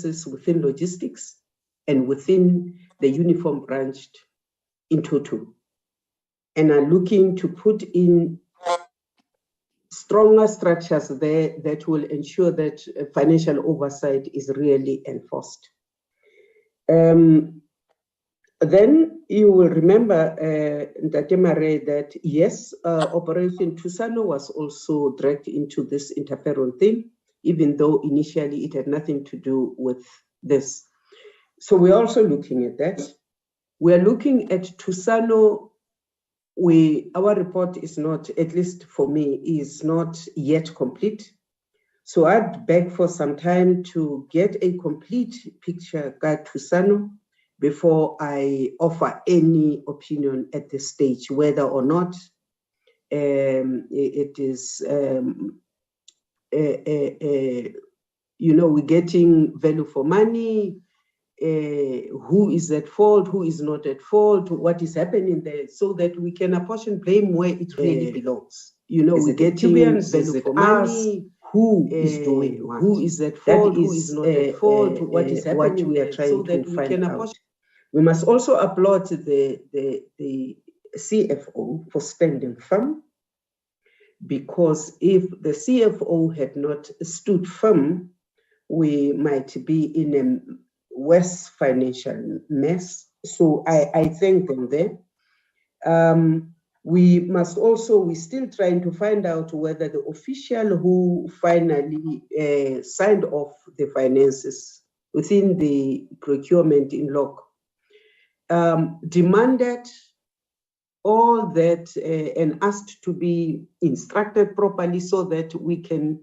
within logistics and within the uniform branch in total, and are looking to put in stronger structures there that will ensure that financial oversight is really enforced. Then you will remember, Ntatemare, that yes, Operation Tusano was also dragged into this Interferon thing, even though initially it had nothing to do with this. So we're also looking at that. We're looking at Tusano. Our report is not, at least for me, is not yet complete. So I'd beg for some time to get a complete picture of Tusano before I offer any opinion at this stage, whether or not it is, we're getting value for money, who is at fault, who is not at fault, what is happening there, so that we can apportion blame where it really belongs. We're getting value for money, who is doing what, who is at fault, who is not at fault, what is happening, what we are trying to find out. We must also applaud the CFO for standing firm, because if the CFO had not stood firm, we might be in a worse financial mess. So I thank them there. We're still trying to find out whether the official who finally signed off the finances within the procurement in LOC demanded all that and asked to be instructed properly so that we can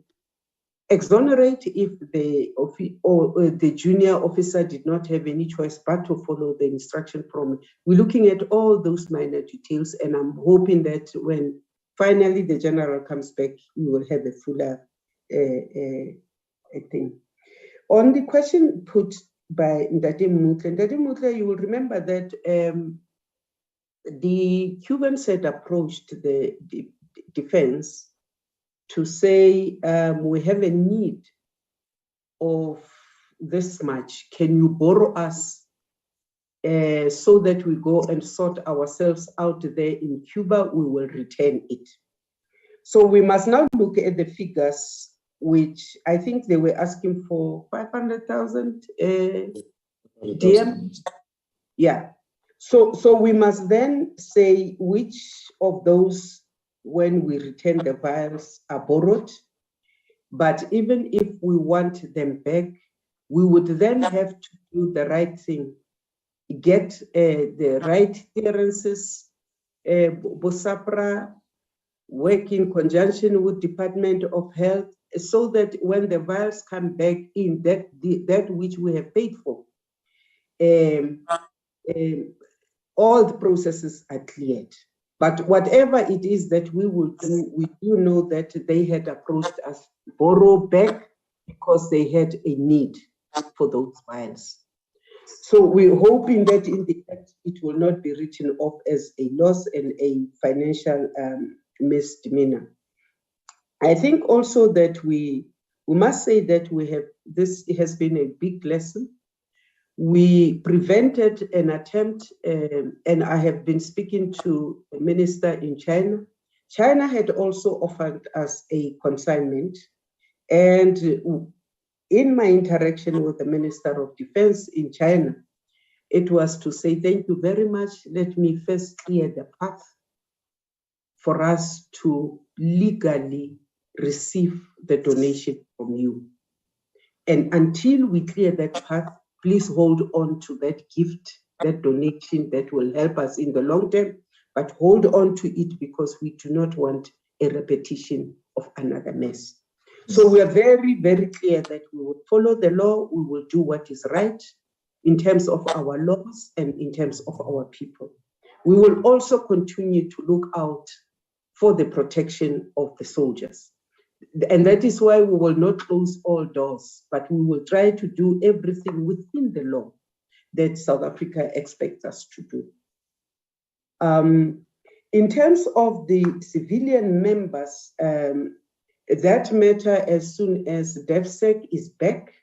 exonerate if the junior officer did not have any choice but to follow the instruction from. We're looking at all those minor details, and I'm hoping that when finally the general comes back, we will have a fuller thing. On the question put by Ndati Mutle, you will remember that the Cubans had approached the defense to say, we have a need of this much. Can you borrow us so that we go and sort ourselves out there in Cuba? We will return it. So we must now look at the figures, which I think they were asking for 500,000 DM. Yeah. So we must then say which of those, when we return the vials, are borrowed. But even if we want them back, we would then have to do the right thing, get the right clearances, BOSAPRA, work in conjunction with Department of Health, so that when the vials come back in, that which we have paid for, all the processes are cleared. But whatever it is that we will do, we do know that they had approached us to borrow back because they had a need for those vials. So we're hoping that in the end, it will not be written off as a loss and a financial misdemeanor. I think also that we must say that this has been a big lesson. We prevented an attempt, and I have been speaking to the minister in China. China had also offered us a consignment, and in my interaction with the Minister of Defense in China, it was to say, thank you very much. Let me first clear the path for us to legally receive the donation from you. And until we clear that path, please hold on to that gift, that donation that will help us in the long term, but hold on to it because we do not want a repetition of another mess. So we are very, very clear that we will follow the law, we will do what is right in terms of our laws and in terms of our people. We will also continue to look out for the protection of the soldiers. And that is why we will not close all doors, but we will try to do everything within the law that South Africa expects us to do. In terms of the civilian members, that matter, as soon as DevSec is back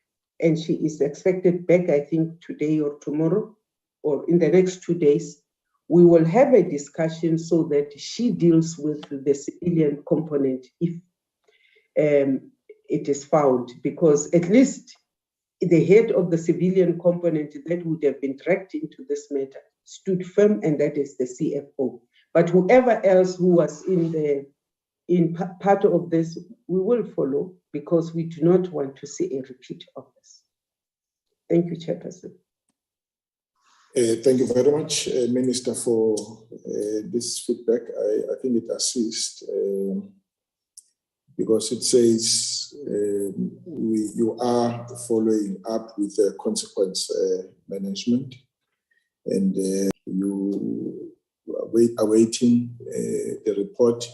and she is expected back, I think, today or tomorrow, or in the next 2 days. We will have a discussion so that she deals with the civilian component if it is found, because at least the head of the civilian component that would have been dragged into this matter stood firm, and that is the CFO. But whoever else who was in part of this, we will follow, because we do not want to see a repeat of this. Thank you, Chairperson. Thank you very much, Minister, for this feedback. I think it assists because it says you are following up with consequence management, and you are awaiting the report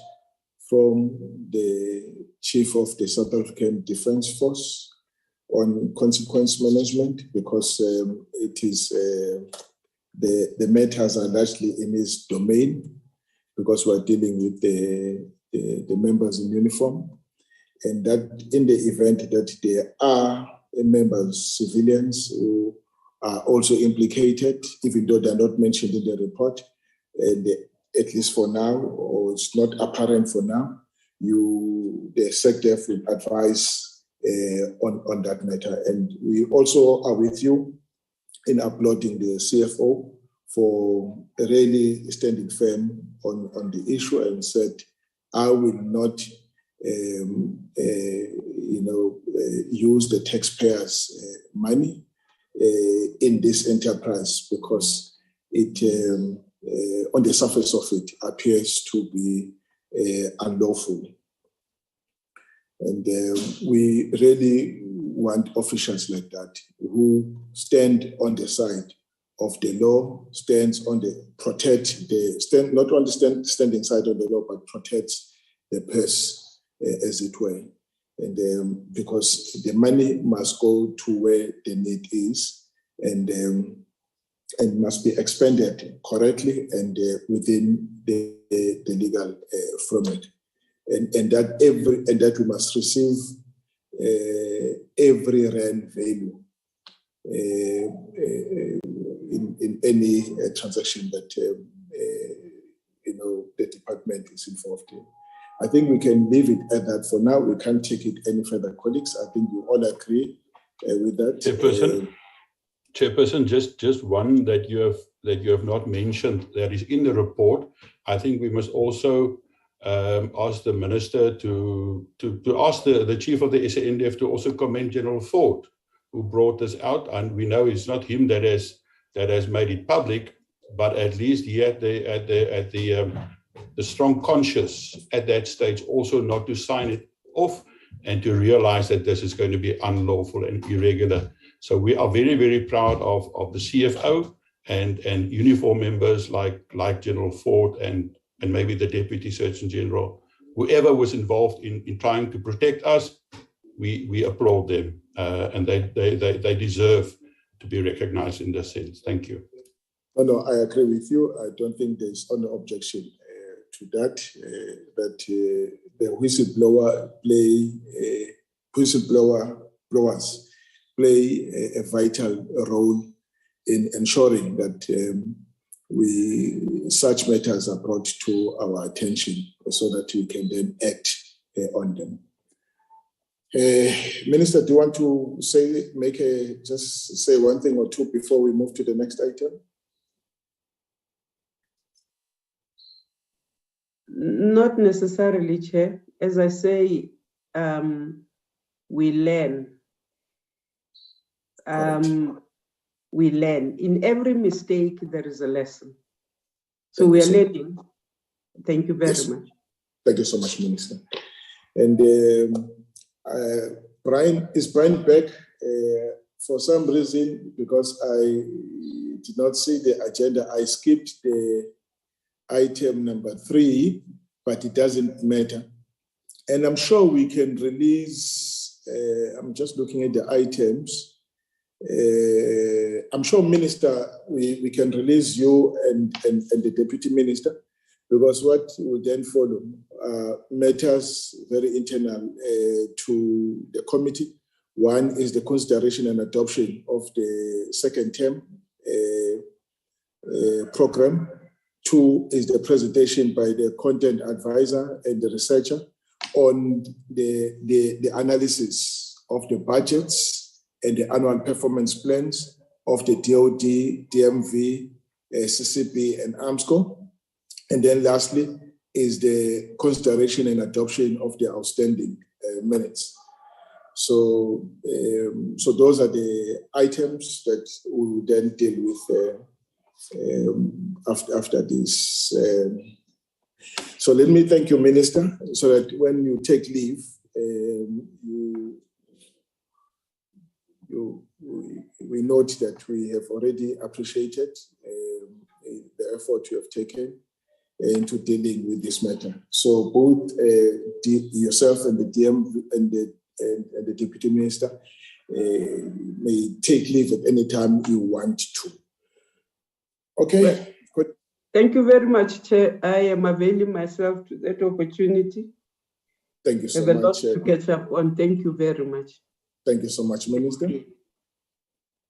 from the Chief of the South African Defence Force on consequence management, because it is the matters are largely in his domain, because we're dealing with the members in uniform, and that in the event that there are members, civilians, who are also implicated, even though they're not mentioned in the report, and at least for now, or it's not apparent for now, the SecDef will advise on that matter. And we also are with you in applauding the CFO for really standing firm on the issue and said, I will not use the taxpayers' money in this enterprise, because it, on the surface of it, appears to be unlawful. And we really want officials like that, who stand on the side of the law, not only standing side of the law, but protects the purse, as it were. And because the money must go to where the need is, and must be expended correctly and within the legal framework. And that we must receive every rand value in any transaction that the department is involved in. I think we can leave it at that for now. We can't take it any further, colleagues. I think you all agree with that. Chairperson, just one that you have not mentioned that is in the report. I think we must also ask the minister to ask the chief of the SANDF to also commend General Ford, who brought this out. And we know it's not him that has made it public, but at least he had the strong conscience at that stage also not to sign it off and to realize that this is going to be unlawful and irregular. So we are very, very proud of the CFO and uniform members like General Ford and maybe the Deputy Surgeon General. Whoever was involved in trying to protect us, we applaud them, and they deserve to be recognized in this sense. Thank you. No, I agree with you. I don't think there's any objection to that. That the whistleblowers play a vital role in ensuring that such matters are brought to our attention so that we can then act on them. Minister, do you want to just say one thing or two before we move to the next item? Not necessarily, Chair. As I say, we learn. We learn. In every mistake, there is a lesson. So we are learning. Thank you very much. Thank you so much, Minister. And is Brian back? For some reason, because I did not see the agenda, I skipped the item number 3, but it doesn't matter. And I'm sure we can release, I'm just looking at the items. I'm sure, Minister, we can release you and the Deputy Minister, because what will then follow matters very internal to the committee, One is the consideration and adoption of the second term program. Two is the presentation by the content advisor and the researcher on the analysis of the budgets and the annual performance plans of the DOD, DMV, CCB and Armscor. And then lastly is the consideration and adoption of the outstanding minutes. So those are the items that we will then deal with after this. So let me thank you, Minister, so that when you take leave, we note that we have already appreciated the effort you have taken into dealing with this matter. So both yourself and the DM and the Deputy Minister may take leave at any time you want to. Okay. Good. Thank you very much, Chair. I am availing myself to that opportunity. Thank you so much. Have a lot to catch up on. Thank you very much. Thank you so much, Minister.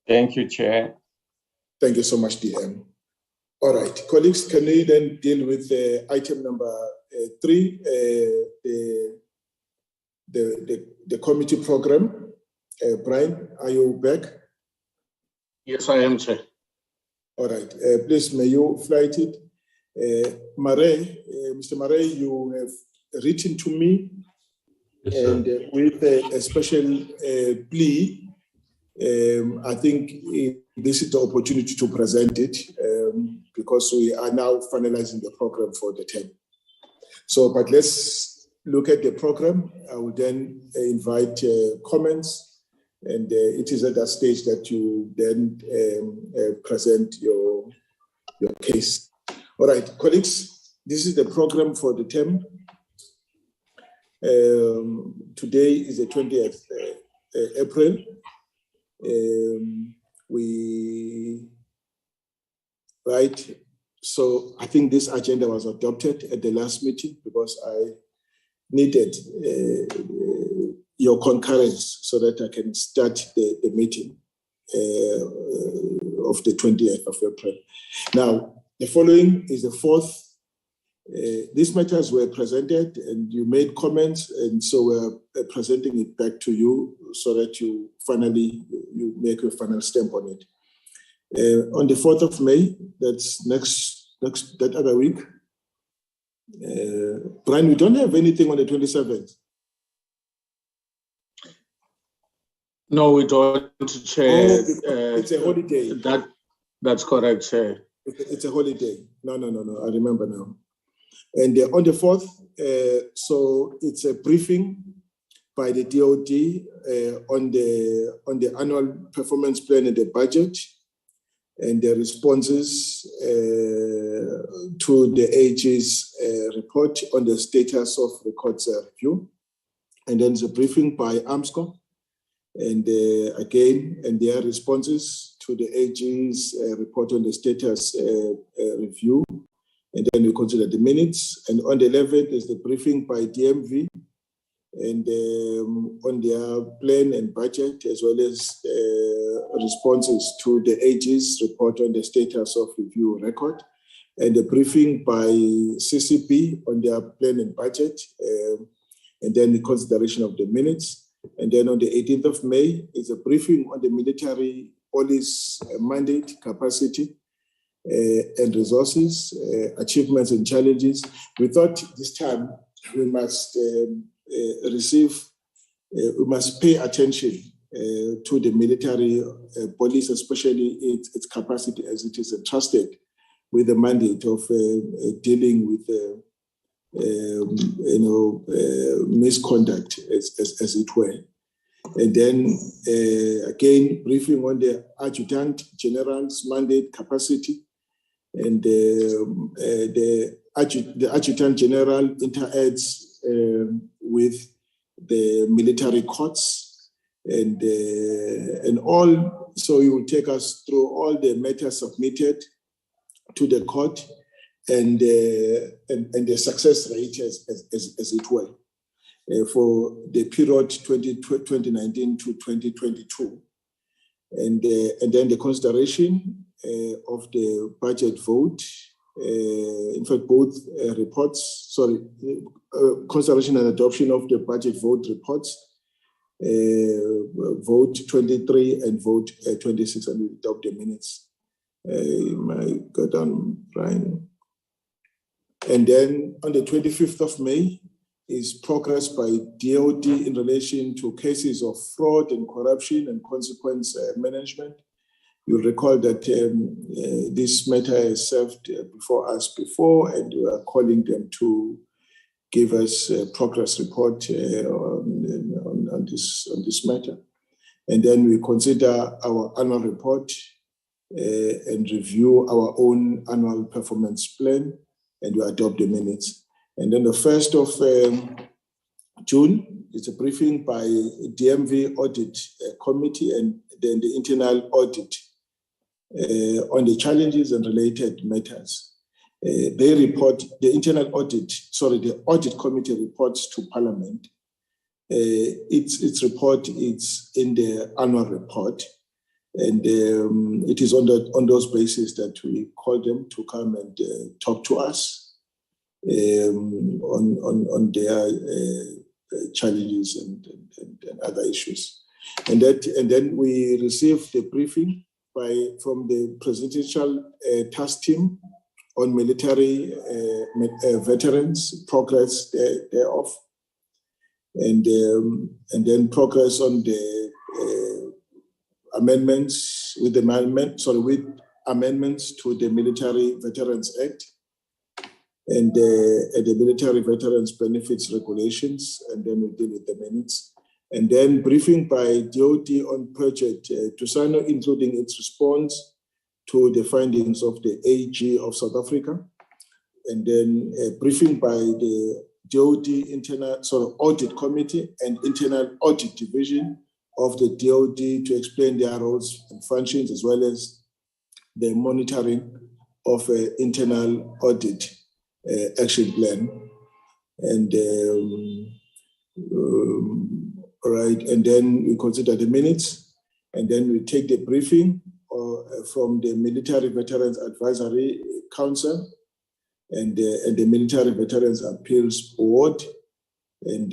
Thank you, Chair. Thank you so much, DM. All right, colleagues, can we then deal with item number 3, the committee program? Brian, are you back? Yes, I am, Chair. All right, please, may you flight it? Mr. Murray, you have written to me, yes, and with a special plea. I think this is the opportunity to present it because we are now finalizing the program for the term. So, but let's look at the program. I will then invite comments, and it is at that stage that you then present your case. All right, colleagues, this is the program for the term. Today is the 20th April. So I think this agenda was adopted at the last meeting because I needed your concurrence so that I can start the meeting of the 20th of April. Now, the following is the 4th. These matters were presented and you made comments, and so we're presenting it back to you so that you make a final stamp on it. On the 4th of May, that's that other week. Brian, we don't have anything on the 27th. No, we don't, Chair. It's a holiday. That's correct, Chair. It's a holiday. No. I remember now. And on the 4th, so it's a briefing by the DOD on the annual performance plan and the budget, and the responses to the AG's report on the status of records review. And then there's a briefing by Armscor, and again, and their responses to the AG's report on the status review. And then we consider the minutes. And on the 11th is the briefing by DMV and on their plan and budget, as well as responses to the AG's report on the status of review record, and the briefing by CCB on their plan and budget, and then the consideration of the minutes. And then on the 18th of May is a briefing on the military police mandate, capacity, and resources, achievements and challenges. We thought this time we must we must pay attention to the military police, especially its capacity as it is entrusted with the mandate of dealing with misconduct, as it were. And then again, briefing on the Adjutant General's mandate, capacity, and the Adjutant General interacts with the military courts and all. So he will take us through all the matters submitted to the court and the success rate, as it were. for the period 2019 to 2022. And then the consideration of the budget vote, in fact, both reports, consideration and adoption of the budget vote reports, vote 23 and vote 26, and we adopt the minutes. My go down, Brian. And then on the 25th of May is progress by DOD in relation to cases of fraud and corruption and consequence management. You'll recall that this matter has served before us before, and we are calling them to give us a progress report on this matter. And then we consider our annual report and review our own annual performance plan, and we adopt the minutes. And then the 1st of June is a briefing by DMV Audit Committee and then the internal audit on the challenges and related matters. They report, the audit committee reports to Parliament. Its report is in the annual report, and it is on those bases that we call them to come and talk to us on their challenges and other issues. And then we received the briefing from the Presidential Task Team on military veterans, progress thereof, and then progress on the amendments with amendments to the Military Veterans Act and the Military Veterans Benefits Regulations, and then we deal with the minutes. And then briefing by DOD on Project Tusano, including its response to the findings of the AG of South Africa. And then a briefing by the DOD Audit Committee and Internal Audit Division of the DOD to explain their roles and functions, as well as the monitoring of internal audit action plan. And and then we consider the minutes, and then we take the briefing from the Military Veterans Advisory Council and the Military Veterans Appeals Board, and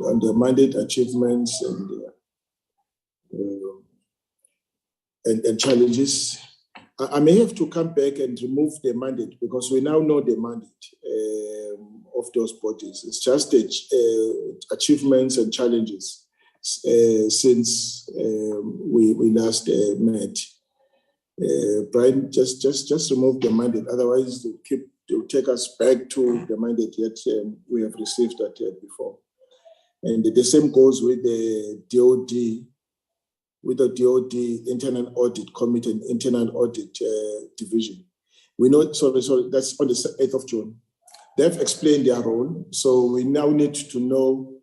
on the mandate achievements and challenges. I may have to come back and remove the mandate, because we now know the mandate of those bodies. It's just the achievements and challenges since we last met. Brian, just remove the mandate. Otherwise, they'll take us back to the mandate that we have received that before. And the same goes with the DOD. With the DOD Internal Audit Committee and Internal Audit Division. We know, sorry, that's on the 8th of June. They've explained their role, so we now need to know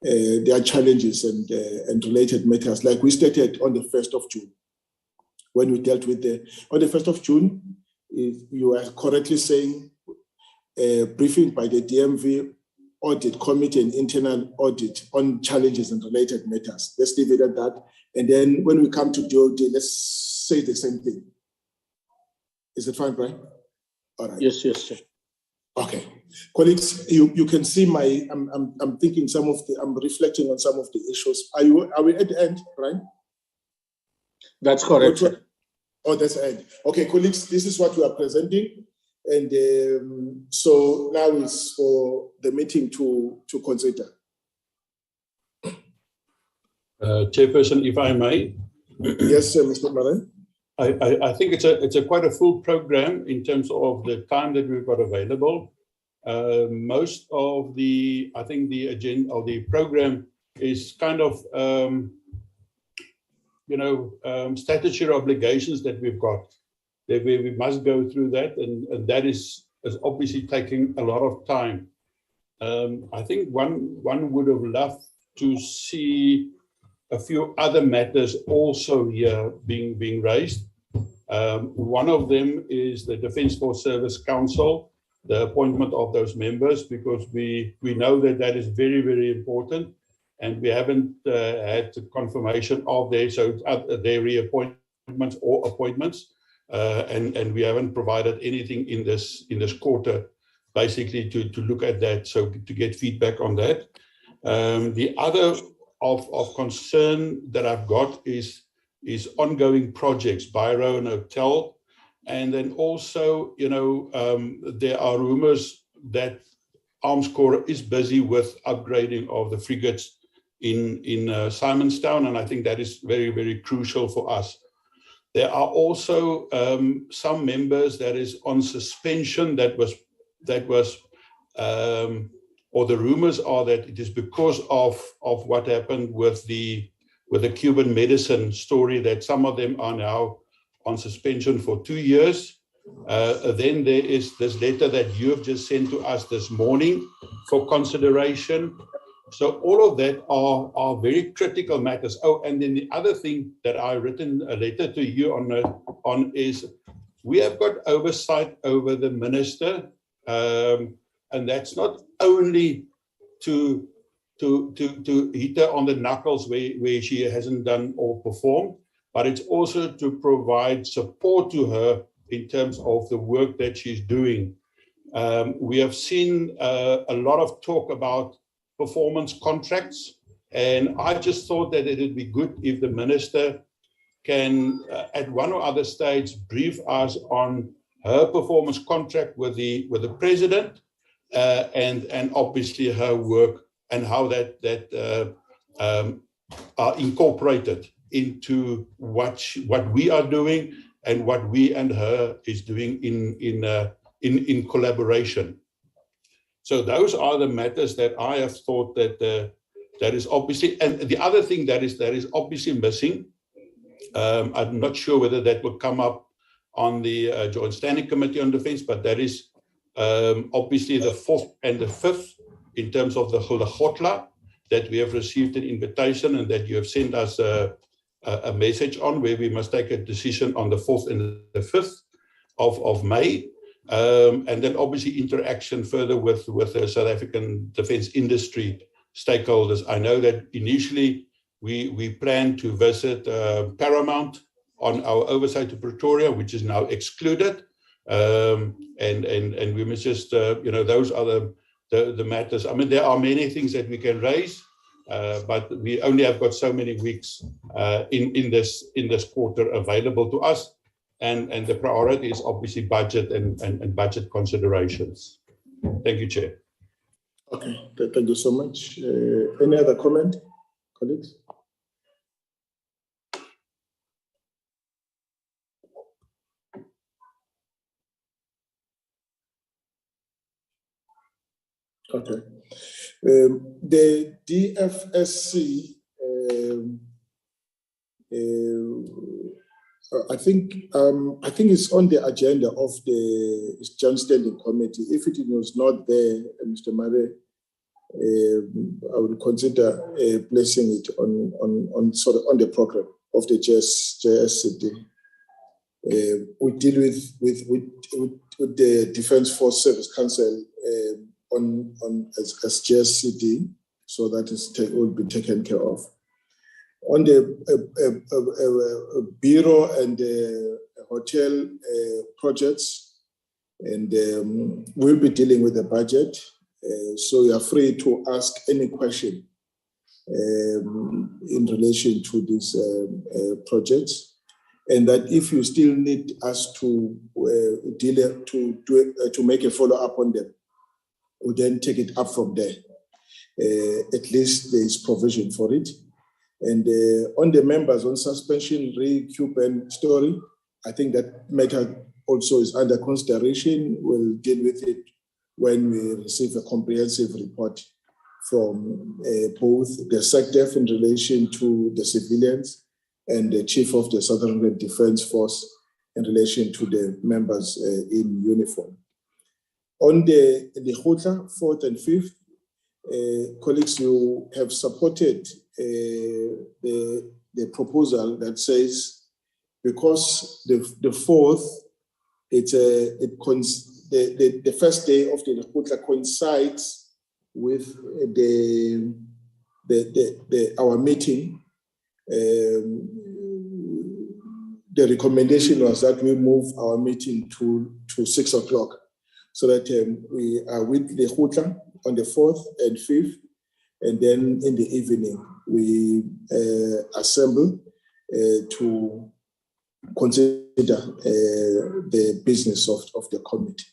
their challenges and related matters, like we stated on the 1st of June. When we dealt with on the 1st of June, you are correctly saying briefing by the DMV Audit Committee and Internal Audit on challenges and related matters. Let's leave it at that. And then when we come to DOD, let's say the same thing. Is it fine, Brian? All right. Yes, sir. Okay. Colleagues, you can see I'm thinking I'm reflecting on some of the issues. Are we at the end, Brian? That's correct, sir. Oh, that's the end. Okay, colleagues, this is what we are presenting. And so now is for the meeting to consider. Chairperson, if I may. Yes, sir, Mr. Maran. I think it's a quite a full program in terms of the time that we've got available. Most of the agenda or the program is kind of statutory obligations that we've got. That we must go through that, and that is obviously taking a lot of time. I think one would have loved to see a few other matters also here being raised. One of them is the Defence Force Service Council. appointment of those members, because we know that that is very, very important, and we haven't had confirmation of their reappointments or appointments, and we haven't provided anything in this quarter, basically to look at that, so to get feedback on that. The other of concern that I've got is ongoing projects, Biro and Hotel. And then also, there are rumors that Armscor is busy with upgrading of the frigates in Simonstown, and I think that is very, very crucial for us. There are also some members that is on suspension or the rumors are that it is because of what happened with the Cuban medicine story, that some of them are now on suspension for 2 years. Then there is this letter that you have just sent to us this morning for consideration. So all of that are very critical matters. Oh, and then the other thing that I've written a letter to you on is we have got oversight over the minister, and that's not only to hit her on the knuckles where she hasn't done or performed, but it's also to provide support to her in terms of the work that she's doing. We have seen a lot of talk about performance contracts, and I just thought that it would be good if the minister can, at one or other stage, brief us on her performance contract with the president, and obviously her work and how that are incorporated into what we are doing and what we and her is doing in collaboration. So those are the matters that I have thought that is obviously, and the other thing that is obviously missing. I'm not sure whether that will come up on the Joint Standing Committee on Defence, but that is obviously the 4th and the 5th in terms of the Khotla, that we have received an invitation and that you have sent us a message on, where we must take a decision on the 4th and the 5th of May. And then obviously interaction further with the South African defence industry stakeholders. I know that initially we planned to visit Paramount on our oversight to Pretoria, which is now excluded. And we must just, those are the matters. I mean, there are many things that we can raise, but we only have got so many weeks in this quarter available to us. And the priority is obviously budget and budget considerations. Thank you, Chair. Okay, thank you so much. Any other comment, colleagues? Okay. The DFSC, I think it's on the agenda of the Joint Standing Committee. If it was not there, Mr. Mare, I would consider placing it on the program of the JSCD. We deal with the Defence Force Service Council as JSCD, so that will be taken care of. On the bureau and hotel projects, and we'll be dealing with the budget, so you are free to ask any question in relation to these projects, and that if you still need us to make a follow-up on them, we'll then take it up from there. At least there is provision for it. And on the members on suspension, Cuban story, I think that matter also is under consideration. We'll deal with it when we receive a comprehensive report from both the SecDef in relation to the civilians and the Chief of the South African Defence Force in relation to the members in uniform. On the Khotla, 4th and 5th, colleagues, you have supported the proposal that says, because the 4th, the first day of the Lekgotla coincides with our meeting. The recommendation was that we move our meeting to 6 o'clock, so that we are with the Lekgotla on the 4th and 5th, and then in the evening we assemble to consider the business of the committee.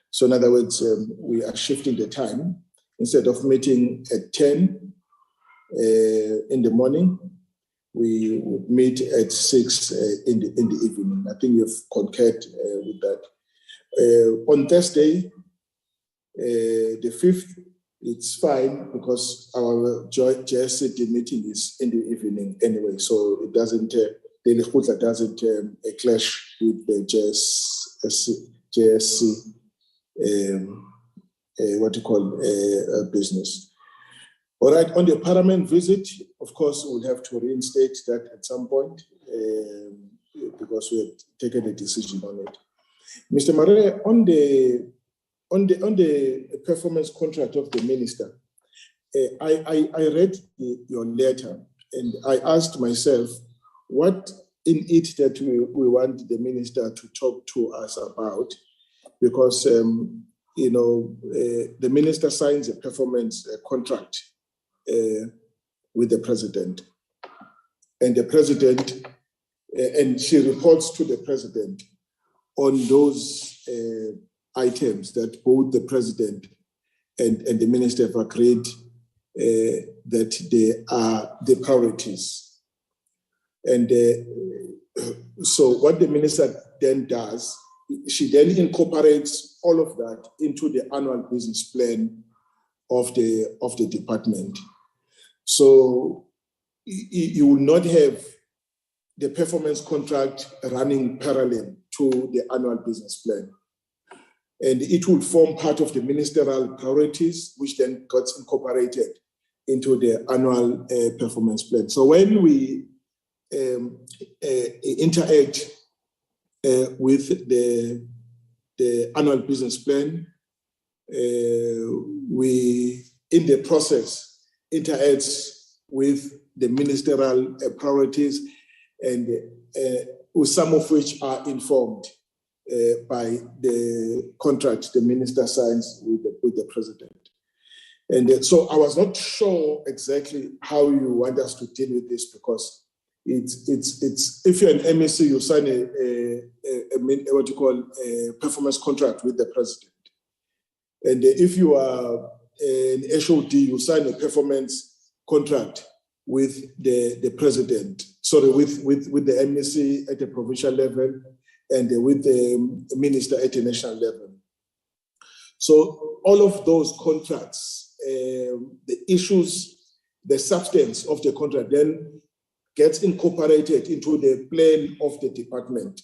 So in other words, we are shifting the time. Instead of meeting at 10 in the morning, we would meet at 6 in the evening. I think you've concurred with that. On Thursday, the 5th, it's fine because our JSCD meeting is in the evening anyway, so it doesn't, the Lekgotla doesn't clash with the JSC business. All right, on the Parliament visit, of course, we'll have to reinstate that at some point because we have taken a decision on it. Mr. Mare, on the performance contract of the minister, I read your letter and I asked myself, what in it that we want the minister to talk to us about? Because, the minister signs a performance contract with the president. And the president, and she reports to the president on those items that both the president and the minister have agreed that they are the priorities. And so what the minister then does, she then incorporates all of that into the annual business plan of the department. So you will not have the performance contract running parallel to the annual business plan. And it will form part of the ministerial priorities, which then gets incorporated into the annual performance plan. So when we interact with the annual business plan, we, in the process, interact with the ministerial priorities, and with some of which are informed by the contract the minister signs with the president. And so I was not sure exactly how you want us to deal with this, because it's if you're an MEC, you sign a what you call a performance contract with the president. And if you are an HOD, you sign a performance contract with the president, sorry, with the MEC at the provincial level and with the minister at the national level. So all of those contracts, the issues, the substance of the contract then gets incorporated into the plan of the department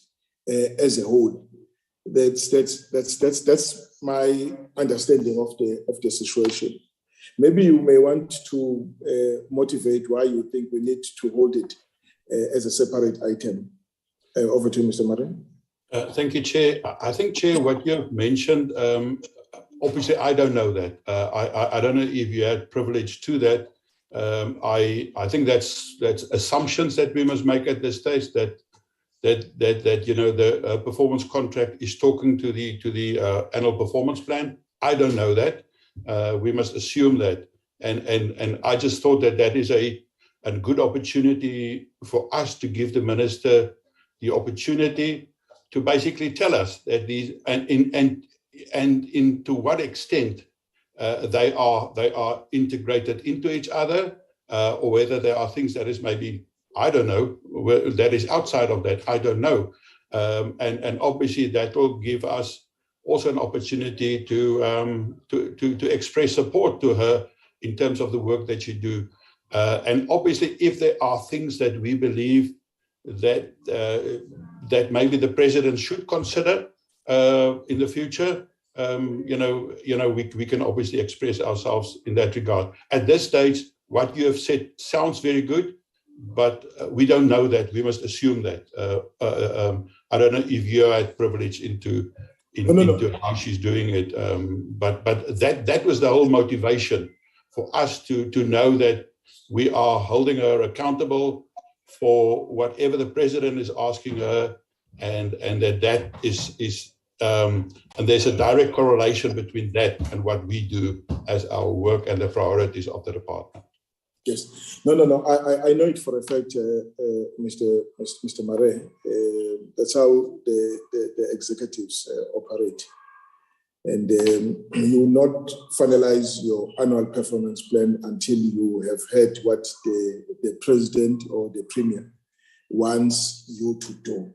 as a whole. That's my understanding of the situation. Maybe you may want to motivate why you think we need to hold it as a separate item. Over to you, Mr. Murray. Thank you, Chair. I think, Chair, what you have mentioned, obviously I don't know that. I don't know if you had privilege to that. I think that's assumptions that we must make at this stage, that the performance contract is talking to the annual performance plan. I don't know that. We must assume that, and I just thought that is a good opportunity for us to give the minister the opportunity to basically tell us that these and to what extent they are integrated into each other, or whether there are things that is maybe, I don't know, that is outside of that, I don't know. And obviously that will give us also an opportunity to express support to her in terms of the work that you do. And obviously if there are things that we believe that maybe the president should consider in the future, we can obviously express ourselves in that regard. At this stage, what you have said sounds very good, but we don't know that. We must assume that. I don't know if you had privilege into into how she's doing it. But that was the whole motivation for us to know that we are holding her accountable for whatever the president is asking her, and that is and there's a direct correlation between that and what we do as our work and the priorities of the department. Yes. No. I know it for a fact, Mr. Mare. That's how the executives operate. And you will not finalize your annual performance plan until you have heard what the president or the premier wants you to do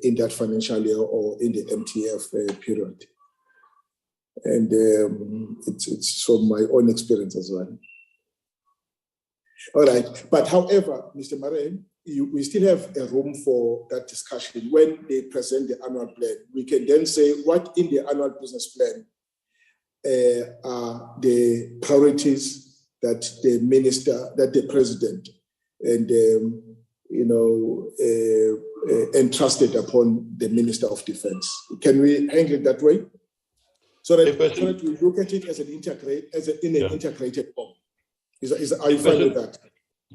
in that financial year or in the MTF period. And it's from my own experience as well. All right. But however, Mr. Mare, we still have a room for that discussion. When they present the annual plan, we can then say what in the annual business plan are the priorities that the minister, that the president, and entrusted upon the Minister of Defense. Can we handle it that way? So that we look at it as an integrated form. Are you fine with that?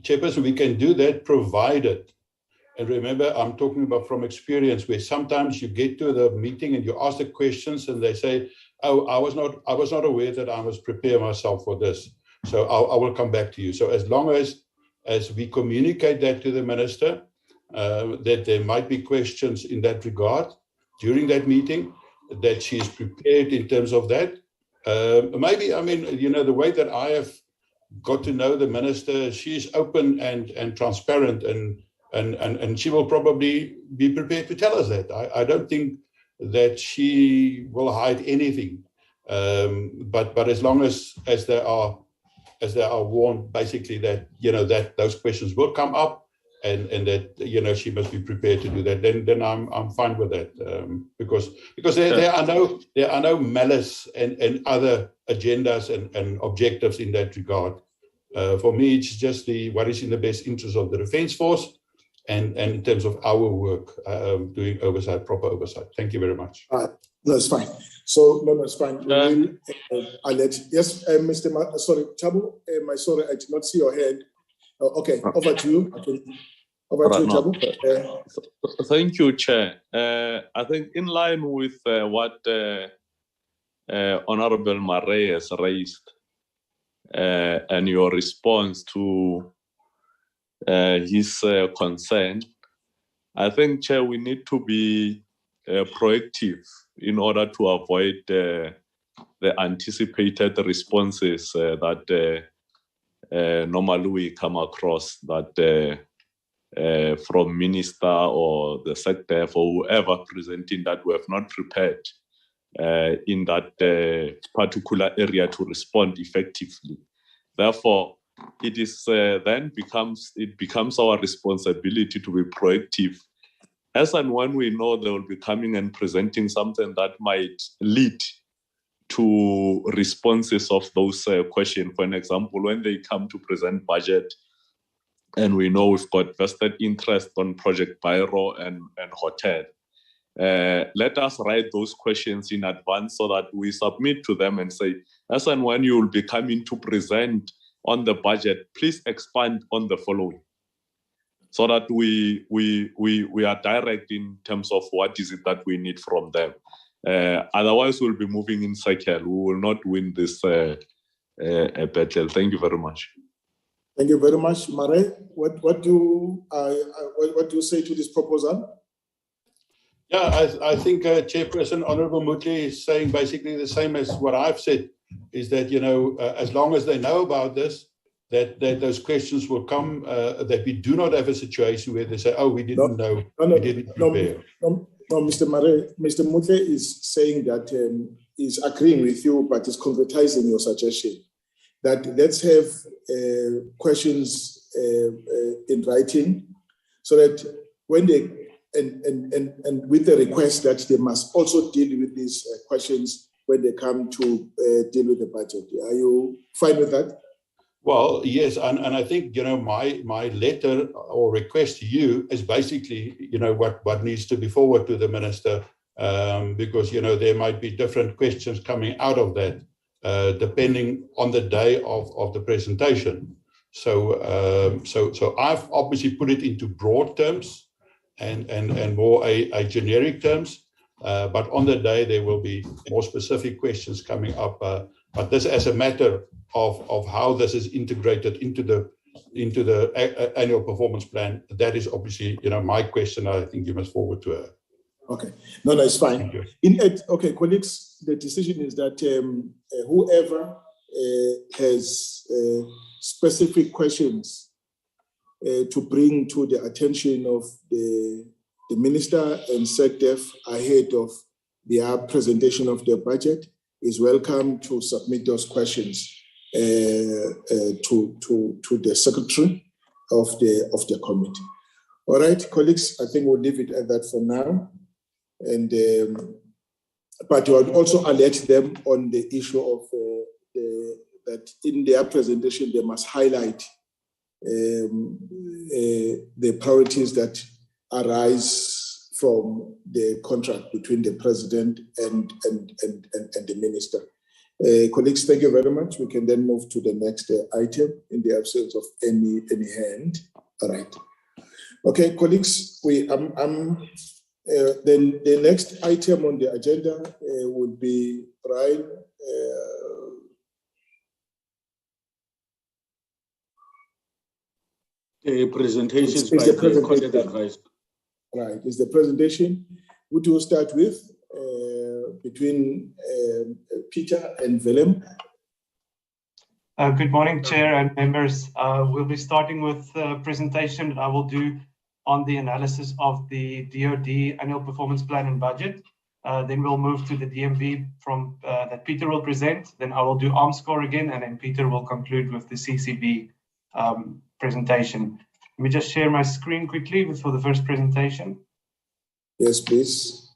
Chairperson, we can do that provided, and remember, I'm talking about from experience, where sometimes you get to the meeting and you ask the questions and they say, oh, I was not aware that I must prepare myself for this. So I will come back to you. So as long as we communicate that to the minister, that there might be questions in that regard during that meeting, that she is prepared in terms of that. Maybe, I mean, the way that I have got to know the minister, she's open and transparent, and she will probably be prepared to tell us that. I don't think that she will hide anything. But as long as they are warned, basically, that that those questions will come up, and that she must be prepared to do that, then I'm fine with that, because there are no malice and other agendas and objectives in that regard. For me, it's just what is in the best interest of the Defence Force, and in terms of our work, doing oversight, proper oversight. Thank you very much. No, it's fine. So no, it's fine. I'll let Mr. Sorry, Tabu. Sorry, I did not see your hand. Okay, over to you. Over to you, Tabu. Thank you, Chair. I think in line with what Honorable Mare has raised, and your response to his concern, I think, Chair, we need to be proactive in order to avoid the anticipated responses that normally we come across, that from minister or the sector, for whoever presenting, that we have not prepared in that particular area to respond effectively. Therefore, it becomes our responsibility to be proactive, as and when we know they will be coming and presenting something that might lead to responses of those questions. For an example, when they come to present budget, and we know we've got vested interest on Project Byro and hotel, let us write those questions in advance so that we submit to them and say, as and when you will be coming to present on the budget, please expand on the following, so that we are direct in terms of what is it that we need from them. Otherwise, we'll be moving in cycle. We will not win this battle. Thank you very much. Thank you very much, Mare. What do you say to this proposal? Yeah, I think Chairperson Honourable Mutli is saying basically the same as what I've said, is that as long as they know about this, that those questions will come, that we do not have a situation where they say, oh, we didn't know, we didn't prepare. No, Mr. Mare, Mr. Mutli is saying that he's agreeing with you, but is concretizing your suggestion that let's have questions in writing, so that when they, and with the request that they must also deal with these questions when they come to deal with the budget. Are you fine with that? Well, yes, and I think, my letter or request to you is basically, what needs to be forwarded to the minister because, you know, there might be different questions coming out of that, depending on the day of the presentation. So I've obviously put it into broad terms and more a generic terms, but on the day there will be more specific questions coming up. But this, as a matter of how this is integrated into the annual performance plan, that is obviously, you know, my question. I think you must forward to her. Okay, no, it's fine. Okay, colleagues, the decision is that whoever has specific questions to bring to the attention of the Minister and SecDef ahead of their presentation of their budget is welcome to submit those questions to the Secretary of the committee. All right, colleagues, I think we'll leave it at that for now. And but I would also alert them on the issue of that in their presentation they must highlight the priorities that arise from the contract between the President and the Minister. Colleagues, thank you very much. We can then move to the next item in the absence of any hand. All right. Okay, colleagues, then the next item on the agenda would be Brian. The presentations by the content advisor. Right, is the presentation. Which we'll start with between Peter and Willem. Good morning, Chair and members. We'll be starting with a presentation that I will do on the analysis of the DoD annual performance plan and budget. Then we'll move to the DMV that Peter will present. Then I will do Armscor again, and then Peter will conclude with the CCB presentation. Let me just share my screen quickly for the first presentation. Yes, please.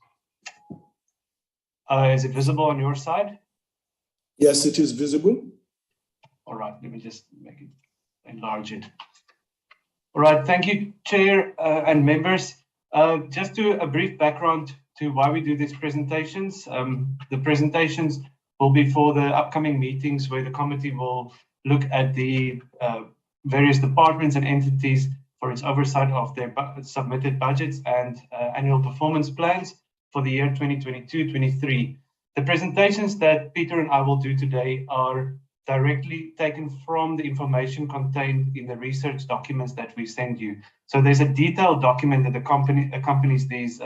Is it visible on your side? Yes, it is visible. All right, let me just enlarge it. All right, thank you, Chair and members. Just a brief background to why we do these presentations. The presentations will be for the upcoming meetings where the committee will look at the various departments and entities for its oversight of their submitted budgets and annual performance plans for the year 2022-23. The presentations that Peter and I will do today are directly taken from the information contained in the research documents that we send you. So there's a detailed document that accompanies these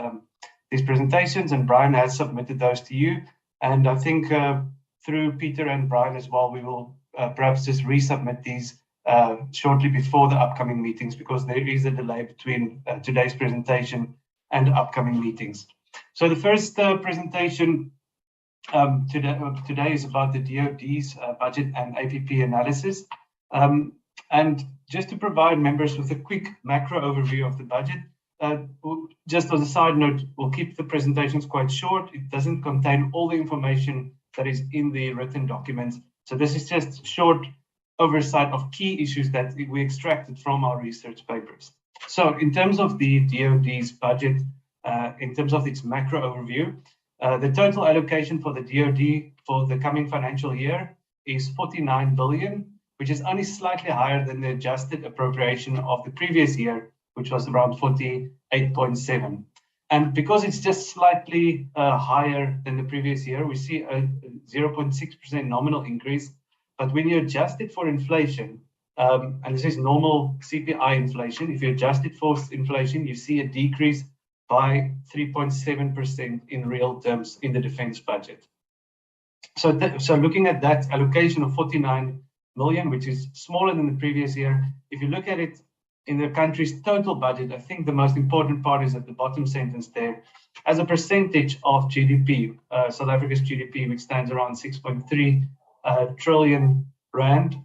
presentations, and Brian has submitted those to you. And I think through Peter and Brian as well, we will perhaps just resubmit these shortly before the upcoming meetings, because there is a delay between today's presentation and upcoming meetings. So the first presentation today is about the DoD's budget and APP analysis. And just to provide members with a quick macro overview of the budget, just as a side note, we'll keep the presentations quite short. It doesn't contain all the information that is in the written documents. So this is just short oversight of key issues that we extracted from our research papers. So in terms of the DoD's budget, in terms of its macro overview, the total allocation for the DoD for the coming financial year is 49 billion, which is only slightly higher than the adjusted appropriation of the previous year, which was around 48.7. And because it's just slightly higher than the previous year, we see a 0.6% nominal increase. But when you adjust it for inflation, and this is normal CPI inflation, if you adjust it for inflation, you see a decrease by 3.7% in real terms in the defense budget. So looking at that allocation of 49 million, which is smaller than the previous year, if you look at it in the country's total budget, I think the most important part is at the bottom sentence there. As a percentage of GDP, South Africa's GDP, which stands around 6.3 trillion rand,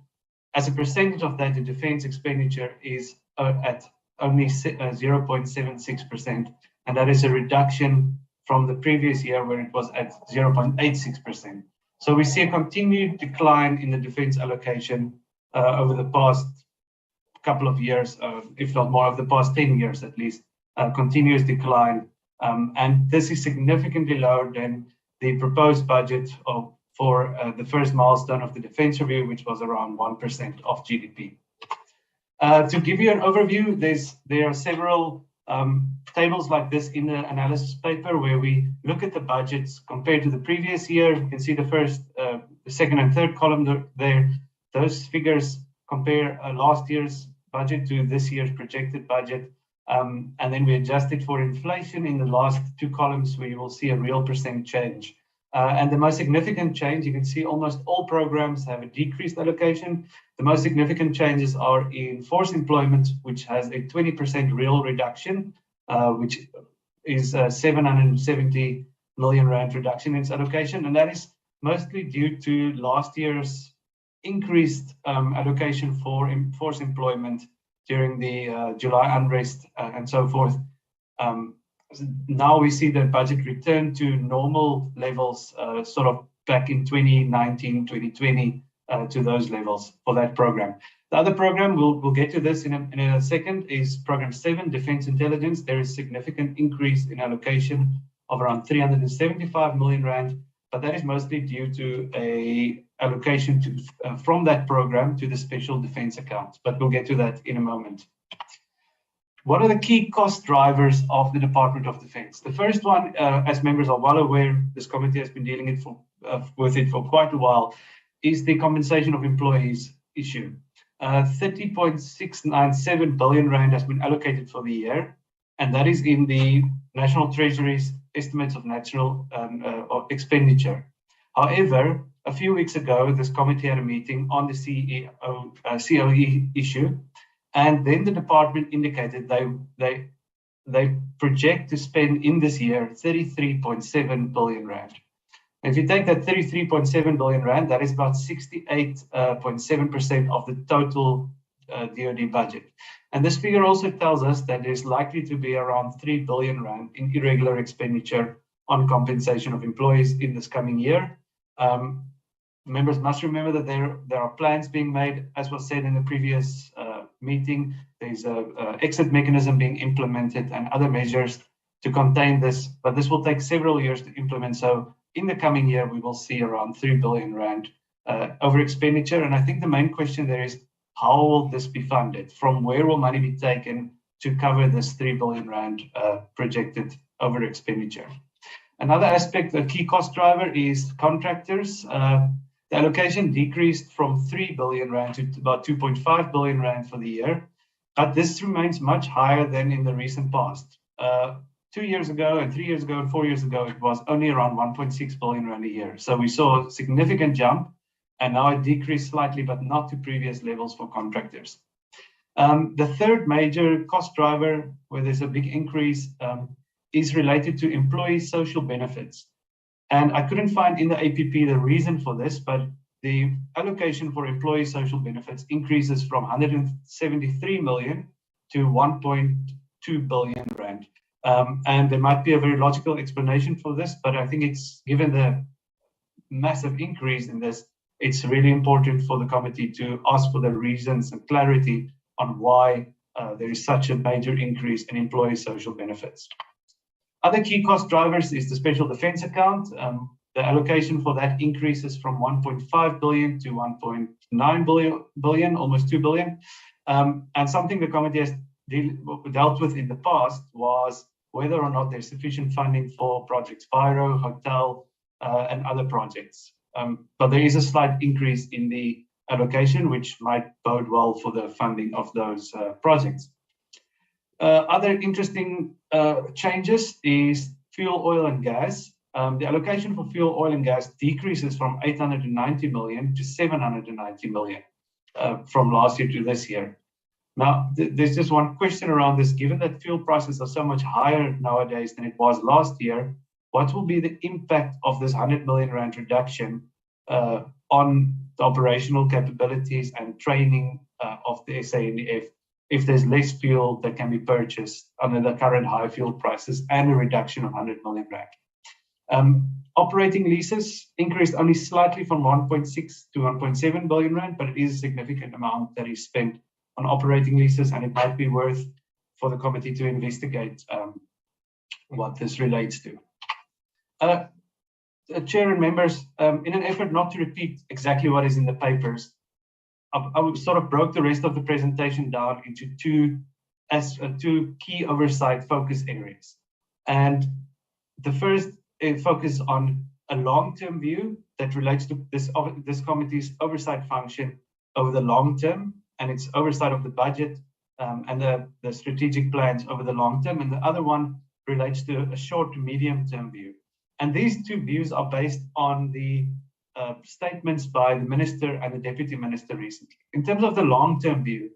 as a percentage of that, the defense expenditure is at only 0.76%. And that is a reduction from the previous year where it was at 0.86%. So we see a continued decline in the defense allocation over the past couple of years, if not more, of the past 10 years at least, continuous decline And this is significantly lower than the proposed budget for the first milestone of the defense review, which was around 1% of GDP. To give you an overview, there are several tables like this in the analysis paper where we look at the budgets compared to the previous year. You can see the first, the second and third column there. Those figures compare last year's budget to this year's projected budget. And then we adjust it for inflation. In the last two columns, we will see a real percent change. And the most significant change, you can see almost all programs have a decreased allocation. The most significant changes are in force employment, which has a 20% real reduction, which is 770 million rand reduction in its allocation. And that is mostly due to last year's increased allocation for force employment during the July unrest and so forth. Now we see the budget return to normal levels, sort of back in 2019, 2020, to those levels for that program. The other program, we'll get to this in a second, is Program 7, Defense Intelligence. There is significant increase in allocation of around 375 million rand, but that is mostly due to a allocation from that program to the Special Defense account. But we'll get to that in a moment. What are the key cost drivers of the Department of Defense? The first one, as members are well aware, this committee has been dealing with it for quite a while, is the compensation of employees issue. 30.697 billion rand has been allocated for the year, and that is in the National Treasury's estimates of national expenditure. However, a few weeks ago, this committee had a meeting on the COE issue, and then the department indicated they project to spend in this year 33.7 billion rand. If you take that 33.7 billion rand, that is about 68.7% of the total DoD budget. And this figure also tells us that there's likely to be around 3 billion rand in irregular expenditure on compensation of employees in this coming year. Members must remember that there are plans being made, as was said in the previous meeting. There's an exit mechanism being implemented and other measures to contain this, but this will take several years to implement. So in the coming year, we will see around 3 billion rand over expenditure. And I think the main question there is, how will this be funded? From where will money be taken to cover this 3 billion rand projected over expenditure? Another aspect, a key cost driver, is contractors. The allocation decreased from 3 billion rand to about 2.5 billion rand for the year, but this remains much higher than in the recent past. 2 years ago and 3 years ago and 4 years ago, it was only around 1.6 billion rand a year. So we saw a significant jump, and now it decreased slightly, but not to previous levels for contractors. The third major cost driver, where there's a big increase, is related to employee social benefits. And I couldn't find in the APP the reason for this, but the allocation for employee social benefits increases from 173 million to 1.2 billion rand. And there might be a very logical explanation for this, but I think it's, given the massive increase in this, it's really important for the committee to ask for the reasons and clarity on why there is such a major increase in employee social benefits. Other key cost drivers is the Special Defense account. The allocation for that increases from 1.5 billion to 1.9 billion, almost 2 billion. And something the committee has dealt with in the past was whether or not there's sufficient funding for projects Pyro, Hotel, and other projects. But there is a slight increase in the allocation, which might bode well for the funding of those projects. Other interesting changes is fuel, oil, and gas. The allocation for fuel, oil, and gas decreases from 890 million to 790 million from last year to this year. Now, there's just one question around this. Given that fuel prices are so much higher nowadays than it was last year, what will be the impact of this 100 million rand reduction on the operational capabilities and training of the SANDF if there's less fuel that can be purchased under the current high fuel prices and a reduction of 100 million rand? Operating leases increased only slightly from 1.6 to 1.7 billion rand, but it is a significant amount that is spent on operating leases, and it might be worth for the committee to investigate what this relates to. Chair and members, in an effort not to repeat exactly what is in the papers, I would sort of broke the rest of the presentation down into two key oversight focus areas. And the first focus on a long-term view that relates to this committee's oversight function over the long term, and its oversight of the budget and the strategic plans over the long term. And the other one relates to a short to medium term view. And these two views are based on the statements by the Minister and the Deputy Minister recently. In terms of the long-term view,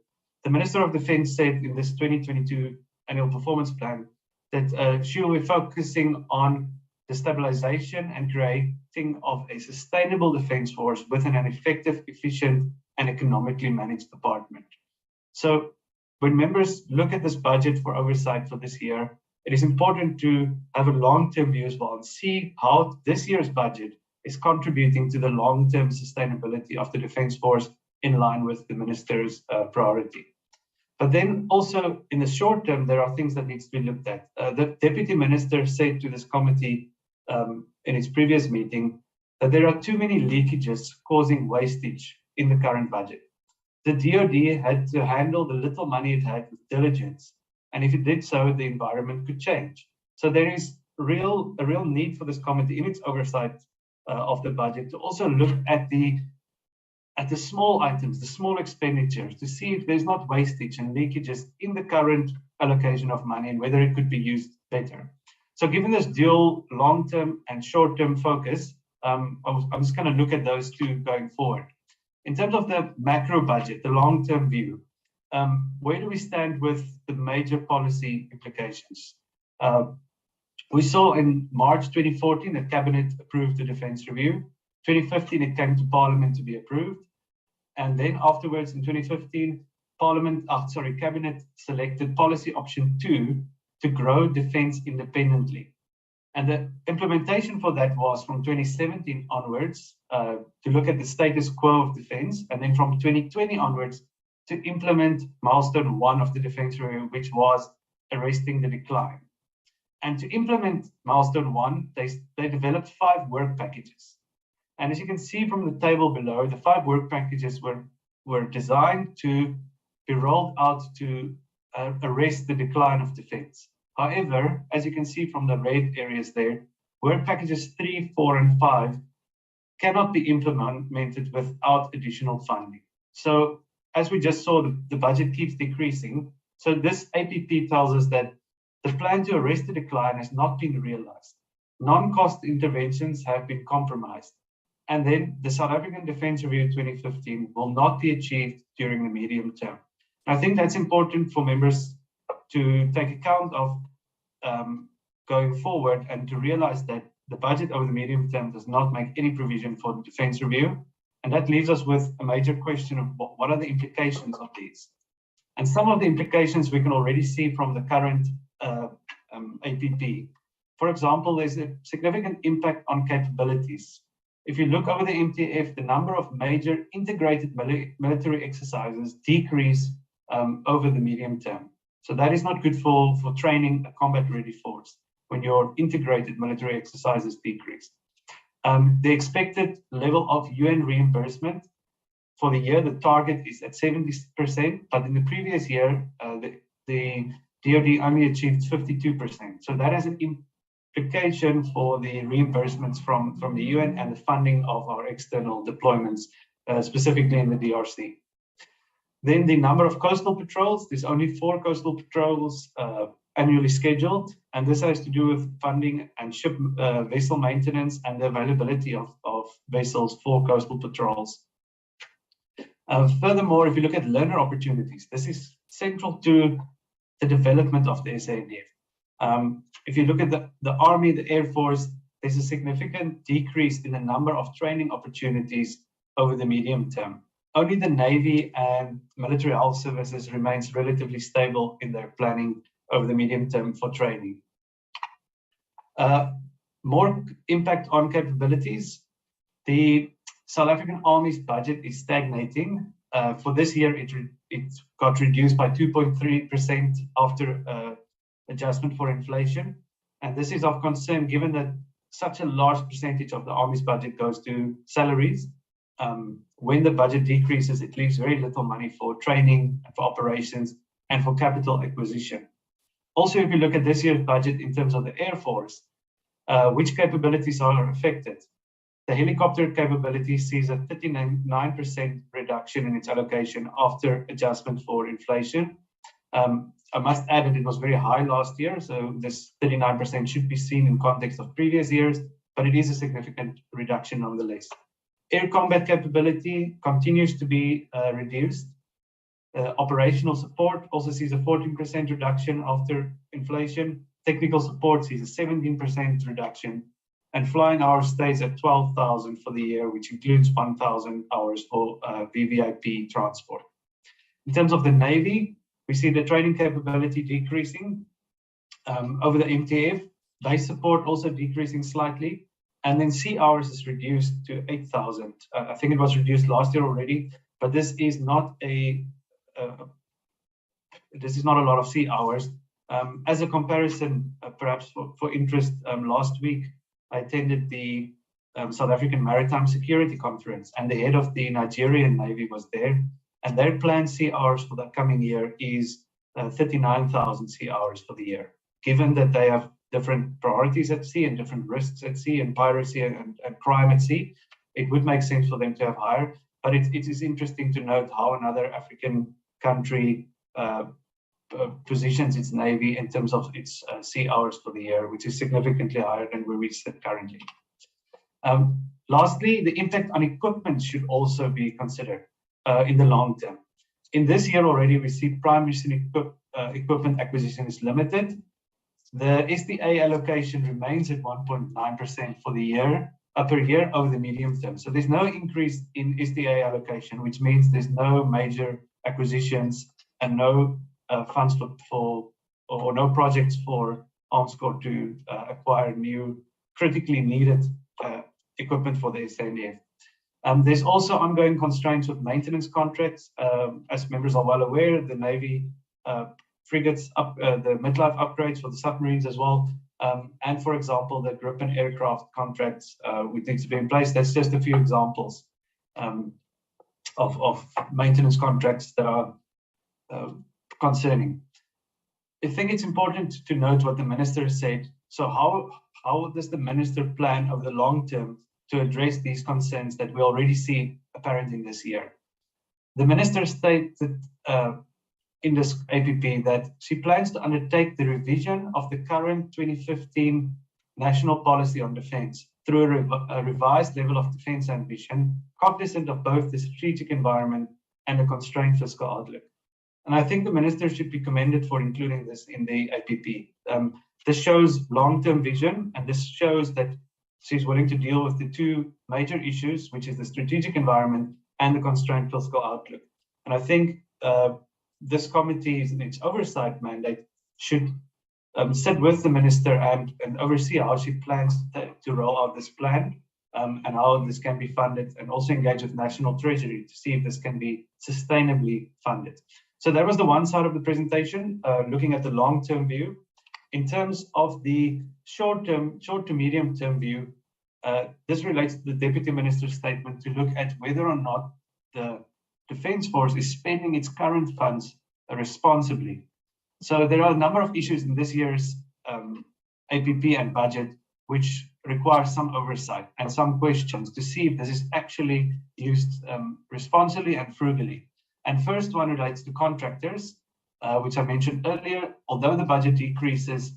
the Minister of Defence said in this 2022 annual performance plan that she will be focusing on the stabilization and creating of a sustainable defence force within an effective, efficient and economically managed department. So when members look at this budget for oversight for this year, it is important to have a long-term view as well and see how this year's budget is contributing to the long-term sustainability of the Defence Force in line with the Minister's priority. But then also in the short term, there are things that needs to be looked at. The Deputy Minister said to this committee in its previous meeting that there are too many leakages causing wastage in the current budget. The DoD had to handle the little money it had with diligence. And if it did so, the environment could change. So there is a real need for this committee in its oversight of the budget to also look at the small items, the small expenditures, to see if there's not wastage and leakages in the current allocation of money and whether it could be used better. So given this dual long-term and short-term focus, I'm just going to look at those two going forward. In terms of the macro budget, the long-term view, where do we stand with the major policy implications? We saw in March 2014 that Cabinet approved the Defence Review. 2015 it came to Parliament to be approved, and then afterwards in 2015, Cabinet selected policy option 2 to grow defence independently. And the implementation for that was from 2017 onwards to look at the status quo of defence, and then from 2020 onwards to implement milestone 1 of the Defence Review, which was arresting the decline. And to implement milestone 1, they developed 5 work packages. And as you can see from the table below, the 5 work packages were designed to be rolled out to arrest the decline of defence. However, as you can see from the red areas there, work packages 3, 4, and 5 cannot be implemented without additional funding. So as we just saw, the budget keeps decreasing. So this APP tells us that the plan to arrest the decline has not been realized. Non-cost interventions have been compromised. And then the South African Defence Review 2015 will not be achieved during the medium term. I think that's important for members to take account of going forward and to realize that the budget over the medium term does not make any provision for the Defence Review. And that leaves us with a major question of what are the implications of these? And some of the implications we can already see from the current APP. For example, there's a significant impact on capabilities. If you look over the MTF, the number of major integrated military exercises decrease over the medium term. So that is not good for training a combat-ready force when your integrated military exercises decrease. The expected level of UN reimbursement for the year, the target is at 70%, but in the previous year, the DoD only achieved 52%. So that has an implication for the reimbursements from the UN and the funding of our external deployments, specifically in the DRC. Then the number of coastal patrols, there's only 4 coastal patrols annually scheduled, and this has to do with funding and ship vessel maintenance and the availability of vessels for coastal patrols. Furthermore, if you look at learner opportunities, this is central to the development of the SANDF. If you look at the Army, the Air Force, there's a significant decrease in the number of training opportunities over the medium term. Only the Navy and military health services remains relatively stable in their planning over the medium term for training. More impact on capabilities. The South African Army's budget is stagnating. For this year, it got reduced by 2.3% after adjustment for inflation. And this is of concern given that such a large percentage of the Army's budget goes to salaries. When the budget decreases, it leaves very little money for training, for operations, and for capital acquisition. Also, if you look at this year's budget in terms of the Air Force, which capabilities are affected? The helicopter capability sees a 39% reduction in its allocation after adjustment for inflation. I must add that it was very high last year, so this 39% should be seen in context of previous years, but it is a significant reduction nonetheless. Air combat capability continues to be reduced. Operational support also sees a 14% reduction after inflation. Technical support sees a 17% reduction. And flying hours stays at 12,000 for the year, which includes 1,000 hours for VVIP transport. In terms of the Navy, we see the training capability decreasing over the MTF. Base support also decreasing slightly. And then sea hours is reduced to 8,000. I think it was reduced last year already, but this is not a lot of sea hours. As a comparison, perhaps for interest, last week I attended the South African Maritime Security Conference, and the head of the Nigerian Navy was there, and their planned sea hours for the coming year is 39,000 sea hours for the year. Given that they have different priorities at sea and different risks at sea and piracy and crime at sea, it would make sense for them to have higher. But it is interesting to note how another African country positions its Navy in terms of its sea hours for the year, which is significantly higher than where we sit currently. Lastly, the impact on equipment should also be considered in the long term. In this year already, we see prime mission equipment acquisition is limited. The SDA allocation remains at 1.9% for the year, per year over the medium term. So there's no increase in SDA allocation, which means there's no major acquisitions and no funds or no projects for Onscore to acquire new critically needed equipment for the SANDF. There's also ongoing constraints with maintenance contracts. As members are well aware, the Navy frigates, the midlife upgrades for the submarines as well. And for example, the Gripen aircraft contracts which needs to be in place. That's just a few examples of maintenance contracts that are concerning. I think it's important to note what the minister said. So how does the minister plan over the long term to address these concerns that we already see apparent in this year? The minister stated in this APP that she plans to undertake the revision of the current 2015 National Policy on Defence through a revised level of defence ambition, cognizant of both the strategic environment and the constrained fiscal outlook. And I think the minister should be commended for including this in the APP. This shows long-term vision, and this shows that she's willing to deal with the two major issues, which is the strategic environment and the constrained fiscal outlook. And I think this committee, in its oversight mandate, should sit with the minister and oversee how she plans to roll out this plan and how this can be funded, and also engage with National Treasury to see if this can be sustainably funded. So that was the one side of the presentation, looking at the long-term view. In terms of the short to medium-term view, this relates to the Deputy Minister's statement to look at whether or not the Defence Force is spending its current funds responsibly. So there are a number of issues in this year's APP and budget which require some oversight and some questions to see if this is actually used responsibly and frugally. And first one relates to contractors, which I mentioned earlier. Although the budget decreases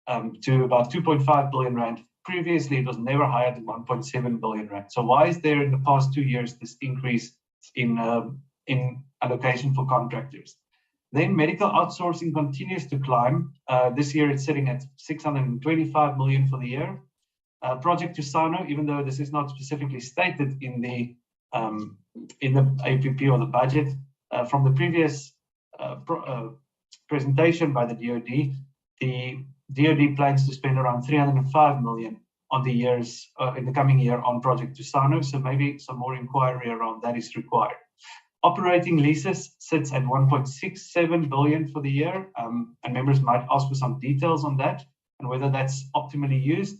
to about 2.5 billion rand, previously it was never higher than 1.7 billion rand. So why is there in the past 2 years this increase in allocation for contractors? Then medical outsourcing continues to climb. This year it's sitting at 625 million for the year. Project Tusano, even though this is not specifically stated in the APP or the budget, from the previous presentation by the DoD plans to spend around 305 million on the years in the coming year on Project Tusano. So maybe some more inquiry around that is required. Operating leases sits at 1.67 billion for the year, and members might ask for some details on that. and whether that's optimally used.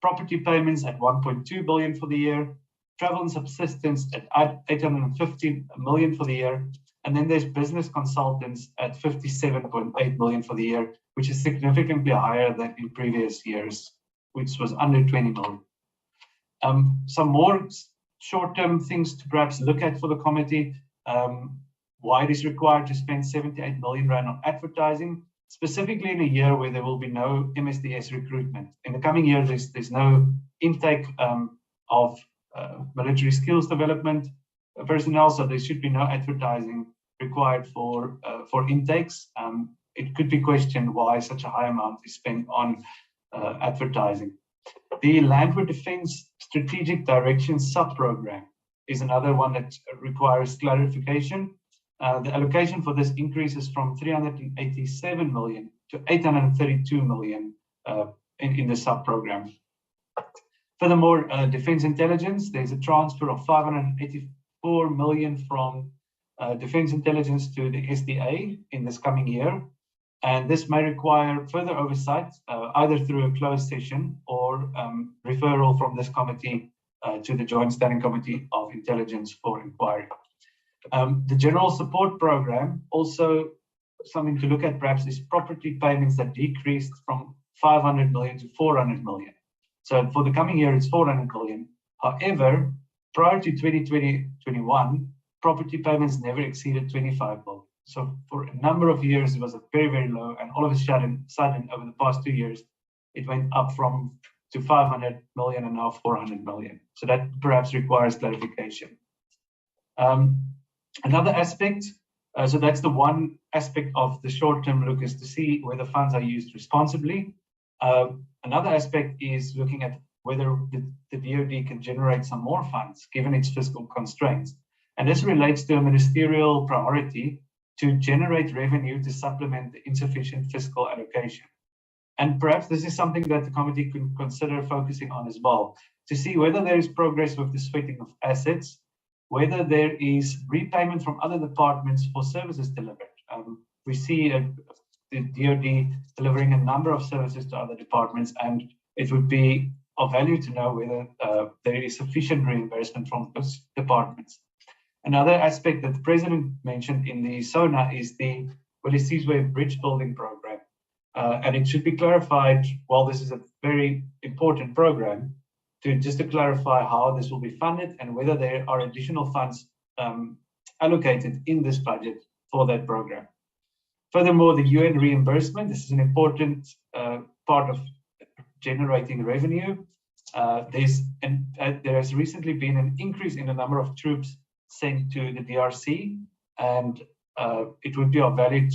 Property payments at 1.2 billion for the year, travel and subsistence at 850 million for the year, and then there's business consultants at 57.8 million for the year, which is significantly higher than in previous years, which was under 20 million. Some more short-term things to perhaps look at for the committee. Why it is required to spend 78 million rand on advertising, specifically in a year where there will be no MSDS recruitment. In the coming year, there's no intake of military skills development personnel, so there should be no advertising required for intakes. It could be questioned why such a high amount is spent on advertising. The Landward Defence Strategic Direction sub-program is another one that requires clarification. The allocation for this increases from 387 million to 832 million in the sub-program. Furthermore, Defence Intelligence, there's a transfer of 584 million from Defence Intelligence to the SDA in this coming year. And this may require further oversight, either through a closed session or referral from this committee to the Joint Standing Committee of Intelligence for inquiry. The General Support Program, also something to look at perhaps, is property payments that decreased from 500 million to 400 million. So for the coming year, it's 400 million. However, prior to 2020-21, property payments never exceeded 25 million. So for a number of years, it was a very, very low, and all of a sudden, over the past 2 years, it went up to 500 million and now 400 million. So that perhaps requires clarification. Another aspect, so that's the one aspect of the short-term look, is to see whether funds are used responsibly. Another aspect is looking at whether the DoD can generate some more funds given its fiscal constraints. And this relates to a ministerial priority to generate revenue to supplement the insufficient fiscal allocation. And perhaps this is something that the committee can consider focusing on as well, to see whether there is progress with the sweating of assets, whether there is repayment from other departments for services delivered. We see the DoD delivering a number of services to other departments, and it would be of value to know whether there is sufficient reimbursement from those departments. Another aspect that the President mentioned in the SONA is the Willie Seasway Bridge Building Program. And it should be clarified, while this is a very important program, to clarify how this will be funded and whether there are additional funds allocated in this budget for that program. Furthermore, the UN reimbursement, this is an important part of generating revenue. There has recently been an increase in the number of troops sent to the DRC, and it would be of value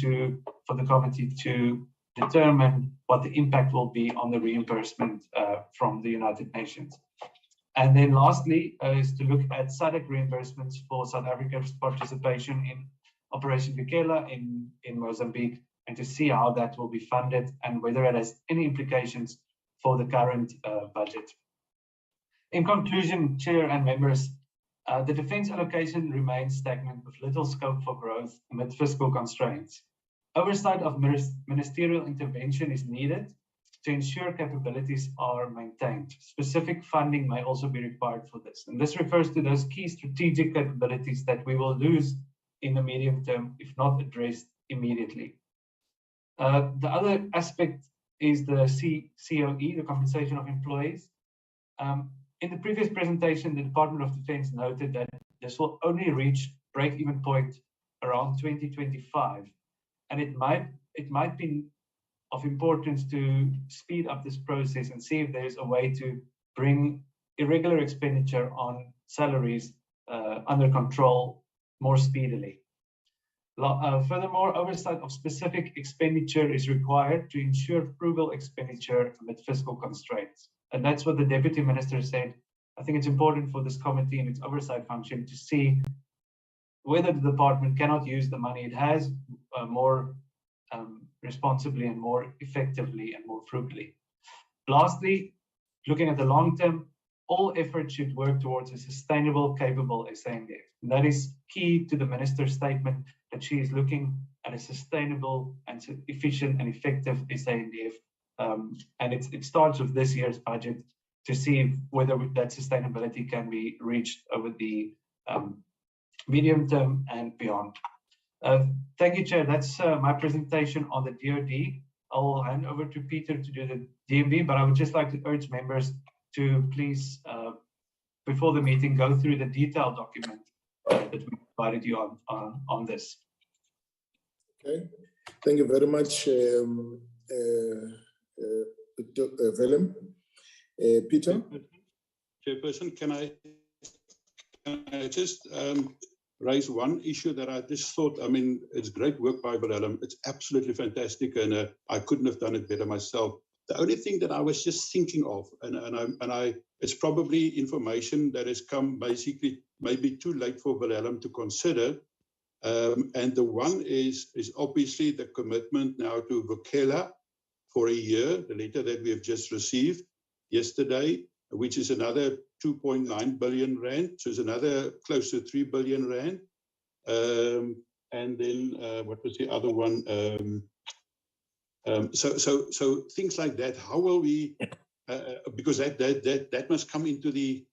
for the committee to determine what the impact will be on the reimbursement from the United Nations. And then lastly is to look at SADC reimbursements for South Africa's participation in Operation Vikela in Mozambique, and to see how that will be funded and whether it has any implications for the current budget. In conclusion, Chair and members, the defence allocation remains stagnant with little scope for growth amid fiscal constraints. Oversight of ministerial intervention is needed to ensure capabilities are maintained. Specific funding may also be required for this. And this refers to those key strategic capabilities that we will lose in the medium term if not addressed immediately. The other aspect is the COE, the compensation of employees. In the previous presentation, the Department of Defense noted that this will only reach break-even point around 2025. And it might be of importance to speed up this process and see if there's a way to bring irregular expenditure on salaries under control more speedily. Furthermore, oversight of specific expenditure is required to ensure frugal expenditure amid fiscal constraints. And that's what the Deputy Minister said. I think it's important for this committee and its oversight function to see whether the department cannot use the money it has more responsibly and more effectively and more frugally. Lastly, looking at the long term, all efforts should work towards a sustainable, capable SANDF. And that is key to the Minister's statement that she is looking at a sustainable and efficient and effective SANDF And it starts with this year's budget to see whether that sustainability can be reached over the medium term and beyond. Thank you, Chair. That's my presentation on the DoD. I'll hand over to Peter to do the DMV, but I would just like to urge members to please, before the meeting, go through the detailed document that we provided you on this. Okay, thank you very much, Willem. Peter? Chairperson, can I just raise one issue that I just thought, I mean, it's great work by Willem. It's absolutely fantastic, and I couldn't have done it better myself. The only thing that I was just thinking of, it's probably information that has come basically maybe too late for Willem to consider. And the one is obviously the commitment now to Vukela for a year, the letter that we have just received yesterday, which is another 2.9 billion rand, so it's another close to 3 billion rand. And then what was the other one? So things like that. How will we? Because that must come into the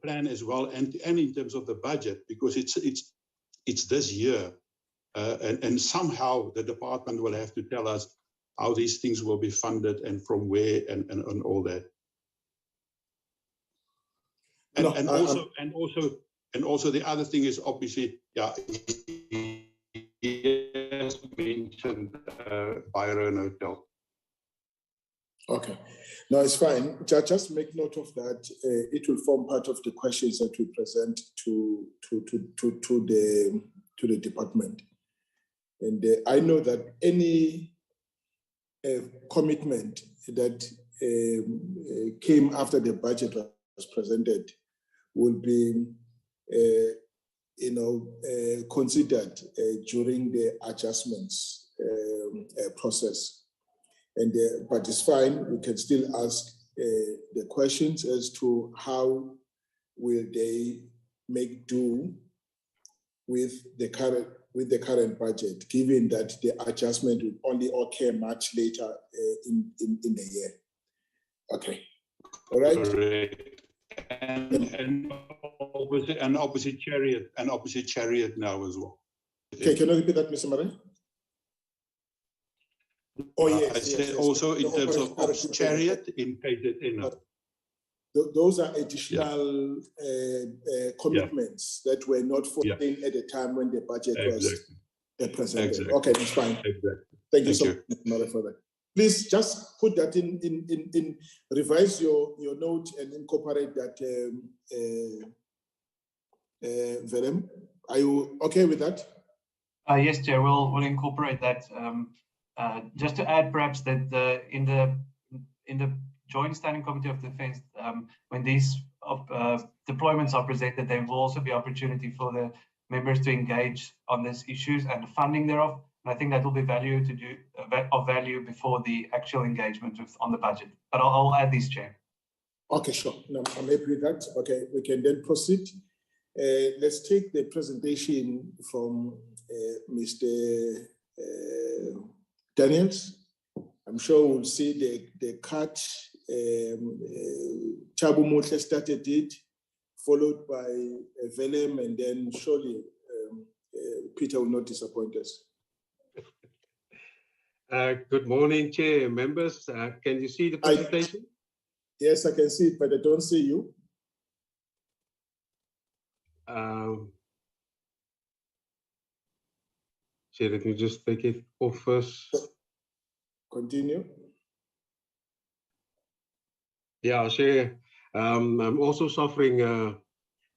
plan as well, and in terms of the budget, because it's this year, and somehow the department will have to tell us how these things will be funded and from where and all that. And also the other thing is obviously, yeah, he has mentioned Byron Hotel. Okay, no, it's fine. Just make note of that. It will form part of the questions that we present to the department. And I know that any commitment that came after the budget was presented will be, considered during the adjustments process. And but it's fine. We can still ask the questions as to how will they make do with the current budget, given that the adjustment will only occur much later in the year. Okay, all right. Correct. And obviously chariot now as well. Okay, can you repeat that, Mr. Murray? Oh yes. I said also in terms of chariot in KZN. Those are additional commitments that were not foreseen at the time when the budget was presented. Exactly. Okay, that's fine. Exactly. Thank you so much for that. Please just put that in revise your note and incorporate that, Willem. Are you okay with that? Yes, Chair, we'll incorporate that. Just to add, perhaps, that in the Joint Standing Committee of Defence, when these deployments are presented, there will also be opportunity for the members to engage on these issues and the funding thereof. And I think that will be of value before the actual engagement on the budget. But I'll add these, Chair. Okay, sure. No, I'm happy with that. Okay, we can then proceed. Let's take the presentation from Mr. Daniels. I'm sure we'll see the cut. Chabu Mutle started it, followed by Willem, and then surely Peter will not disappoint us. Good morning, Chair and members. Can you see the presentation? Yes, I can see it, but I don't see you. Chair, let me just take it off first. Continue. Yeah, Chair. I'm also suffering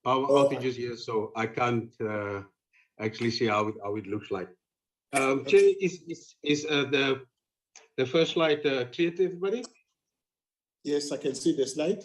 power outages here, so I can't actually see how it looks like. Chair, is the first slide clear to everybody? Yes, I can see the slide.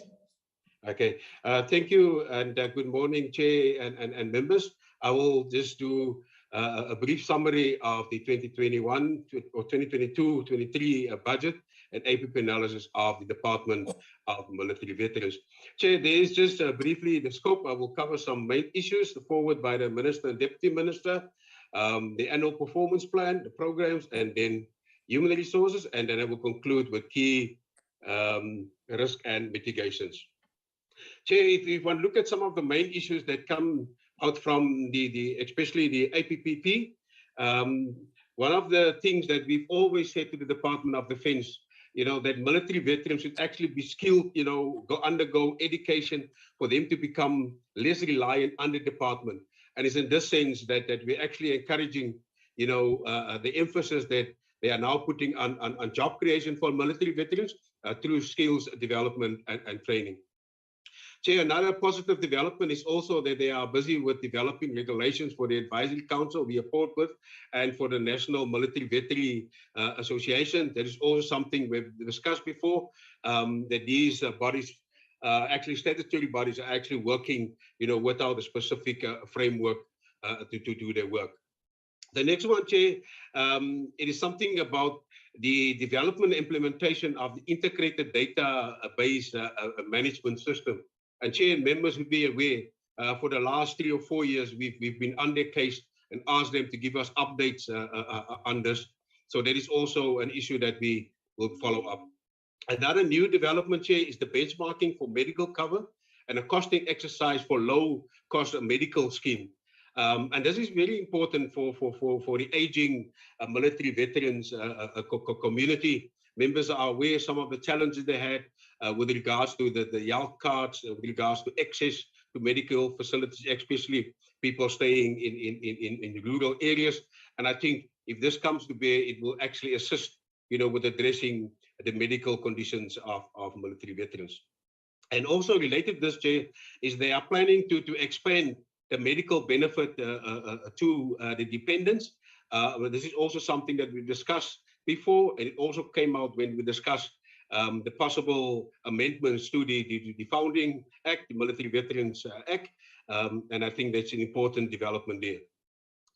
Okay, thank you, and good morning, Chair and members. I will just do a brief summary of the 2021 or 2022-23 budget and APP analysis of the Department of Military Veterans. Chair, there is just briefly the scope. I will cover some main issues forward by the Minister and Deputy Minister. the annual performance plan, the programs, and then human resources, and then I will conclude with key risk and mitigations. Chair, if one look at some of the main issues that come out from especially the APPP, one of the things that we've always said to the Department of Defense, that military veterans should actually be skilled, undergo education for them to become less reliant on the department. And it's in this sense that we're actually encouraging, the emphasis that they are now putting on job creation for military veterans through skills development and training. Chair, another positive development is also that they are busy with developing regulations for the Advisory Council we report with, and for the National Military Veteran Association. That is also something we've discussed before, that these bodies, actually statutory bodies, are actually working, without a specific framework to do their work. The next one, Chair, it is something about the development and implementation of the integrated database management system. And Chair and members would be aware, for the last 3 or 4 years, we've been on their case and asked them to give us updates on this. So that is also an issue that we will follow up. Another new development, Chair, is the benchmarking for medical cover and a costing exercise for low-cost medical scheme. And this is very important for the aging military veterans community. Members are aware of some of the challenges they had with regards to the health cards, with regards to access to medical facilities, especially people staying in rural areas. And I think if this comes to bear, it will actually assist, with addressing the medical conditions of military veterans. And also related to this, Chair, is they are planning to expand the medical benefit to the dependents. This is also something that we discussed before, and it also came out when we discussed the possible amendments to the Founding Act, the Military Veterans Act, and I think that's an important development there.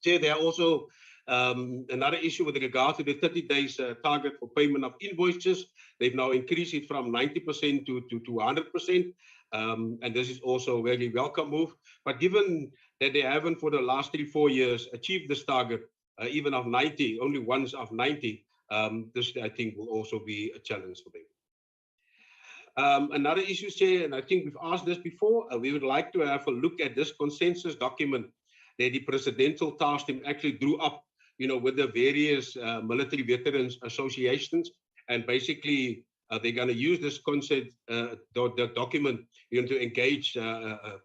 Chair, there are also another issue with regard to the 30 days target for payment of invoices. They've now increased it from 90% to 100%, and this is also a very welcome move. But given that they haven't for the last 3-4 years achieved this target, even of 90, only once of 90, this I think will also be a challenge for them. Another issue, Chair, and I think we've asked this before, we would like to have a look at this consensus document that the Presidential Task Team actually drew up, with the various military veterans associations, and basically they're going to use this concept, the document, to engage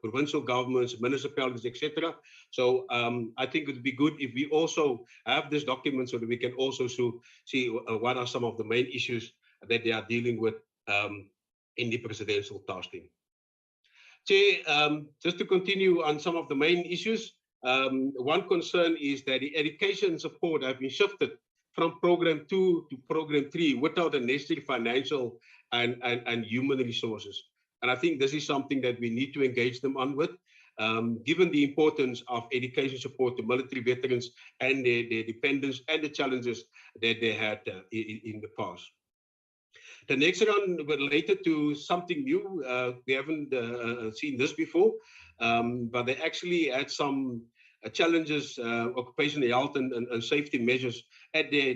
provincial governments, municipalities, etc. So I think it would be good if we also have this document so that we can also see what are some of the main issues that they are dealing with in the Presidential Task Team. Chair, just to continue on some of the main issues, one concern is that the education support have been shifted from Program 2 to Program 3 without the necessary financial and human resources. And I think this is something that we need to engage them on with, given the importance of education support to military veterans and their dependents and the challenges that they had in the past. The next one related to something new. We haven't seen this before, but they actually had some challenges, occupational health and safety measures at their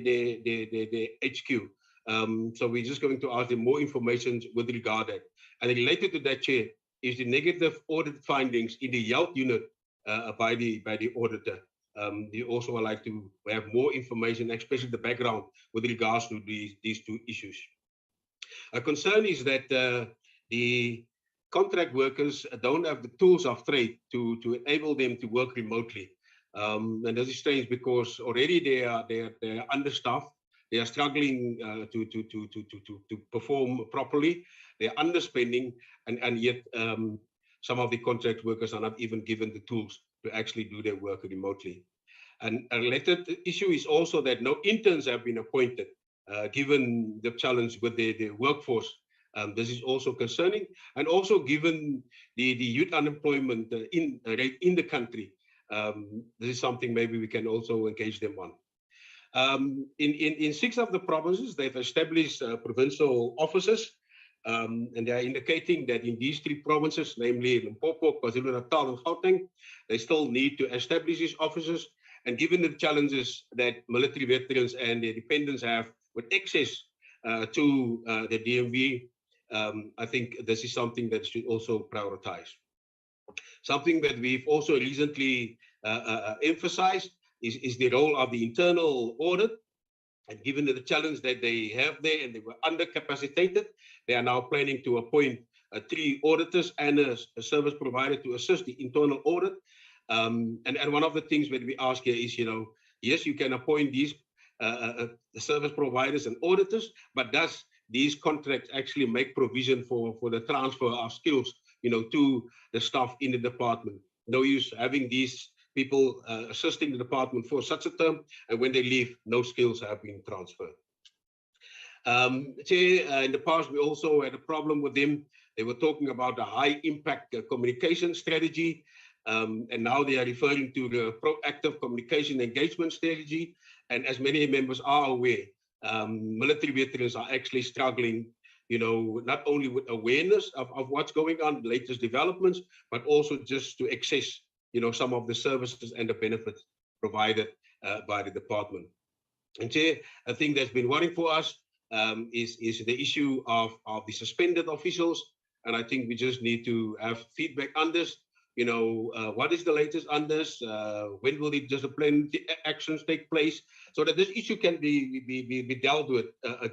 HQ. So we're just going to ask them more information with regard to that. And related to that, Chair, is the negative audit findings in the health unit by the auditor. We also would like to have more information, especially the background with regards to these two issues. A concern is that the contract workers don't have the tools of trade to enable them to work remotely. And this is strange because already they are understaffed. They are struggling to perform properly. They are underspending, and yet some of the contract workers are not even given the tools to actually do their work remotely. And a related issue is also that no interns have been appointed, given the challenge with the workforce. This is also concerning, and also given the youth unemployment rate in the country. This is something maybe we can also engage them on. In 6 of the provinces, they've established provincial offices, and they are indicating that in these 3 provinces, namely Limpopo, KwaZulu-Natal, and Gauteng, they still need to establish these offices. And given the challenges that military veterans and their dependents have with access to the DMV, I think this is something that should also prioritize. Something that we've also recently emphasized is the role of the internal audit. And given the challenge that they have there and they were undercapacitated, they are now planning to appoint 3 auditors and a service provider to assist the internal audit. And one of the things that we ask here is, yes, you can appoint these service providers and auditors, but does these contracts actually make provision for the transfer of skills, to the staff in the department? No use having these people assisting the department for such a term, and when they leave, no skills have been transferred. Chair, in the past, we also had a problem with them. They were talking about the high impact communication strategy, and now they are referring to the proactive communication engagement strategy. And as many members are aware, military veterans are actually struggling, not only with awareness of what's going on, latest developments, but also just to access, some of the services and the benefits provided by the department. And Chair, a thing that's been worrying for us is the issue of the suspended officials. And I think we just need to have feedback on this. What is the latest on this? When will the disciplinary actions take place? So that this issue can be dealt with,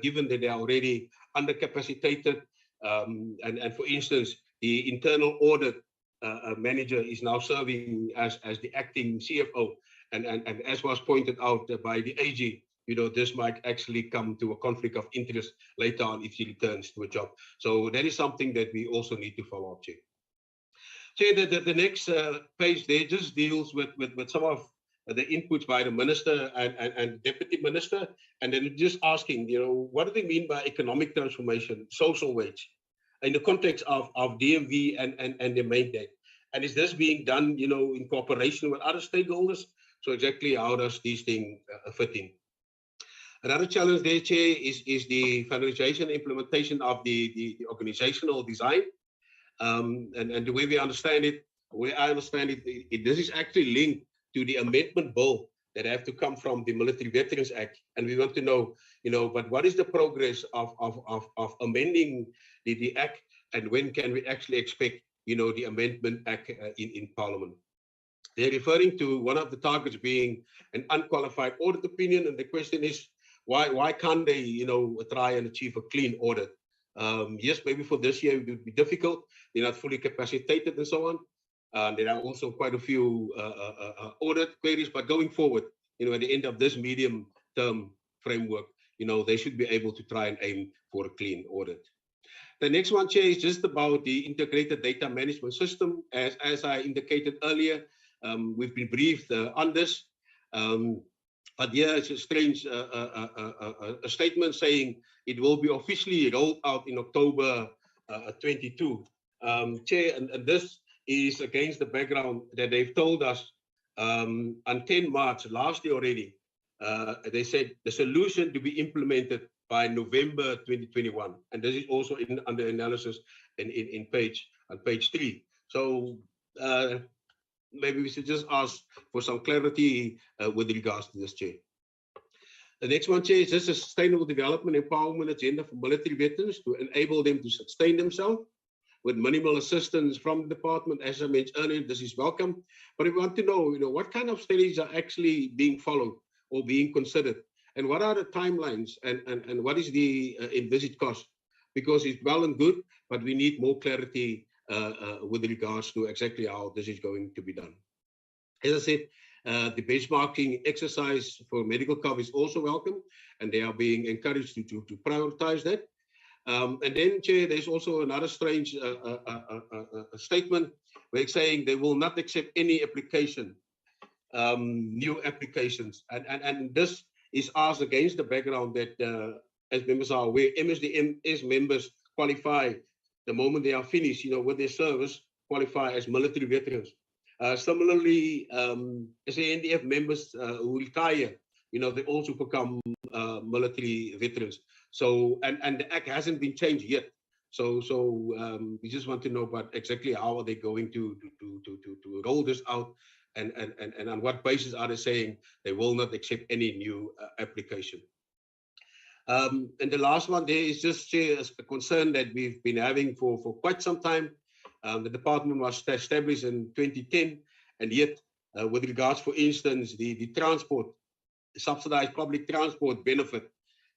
given that they are already undercapacitated. And for instance, the internal audit manager is now serving as the acting CFO. And as was pointed out by the AG, this might actually come to a conflict of interest later on if he returns to a job. So that is something that we also need to follow up, Chair. Chair, the next page there just deals with some of the inputs by the minister and deputy minister, and then just asking, what do they mean by economic transformation, social wage, in the context of DMV and the mandate? And is this being done, in cooperation with other stakeholders? So exactly how does these things fit in? Another challenge there, Chair, is the finalization and implementation of the organizational design. And the way we understand it, the way I understand it, this is actually linked to the amendment bill that have to come from the Military Veterans Act. And we want to know, but what is the progress of amending the Act, and when can we actually expect, the Amendment Act in Parliament? They're referring to one of the targets being an unqualified audit opinion, and the question is, why can't they, try and achieve a clean audit? Yes, maybe for this year it would be difficult. They're not fully capacitated and so on. There are also quite a few audit queries, but going forward, at the end of this medium-term framework, they should be able to try and aim for a clean audit. The next one, Chair, is just about the integrated data management system. As I indicated earlier, we've been briefed on this. But yeah, it's a strange a statement saying it will be officially rolled out in October 22. Chair, and this is against the background that they've told us on 10 March last year already. They said the solution to be implemented by November 2021. And this is also under analysis on page 3. So maybe we should just ask for some clarity with regards to this, Chair. The next one, Chair, is just a sustainable development empowerment agenda for military veterans to enable them to sustain themselves with minimal assistance from the department. As I mentioned earlier, this is welcome. But we want to know, what kind of strategies are actually being followed or being considered? And what are the timelines and what is the envisaged cost? Because it's well and good, but we need more clarity with regards to exactly how this is going to be done. As I said, the benchmarking exercise for medical cover is also welcome, and they are being encouraged to prioritize that. And then, Chair, there's also another strange statement where it's saying they will not accept any application, new applications. And this is asked against the background that, as members are aware, MSDMS members qualify the moment they are finished, with their service, qualify as military veterans. Similarly, as the NDF members who retire, they also become military veterans. So, and the act hasn't been changed yet. So we just want to know about exactly how are they going to roll this out and on what basis are they saying they will not accept any new application. And the last one there is just a concern that we've been having for quite some time. The department was established in 2010, and yet with regards, for instance, the transport, subsidized public transport benefit,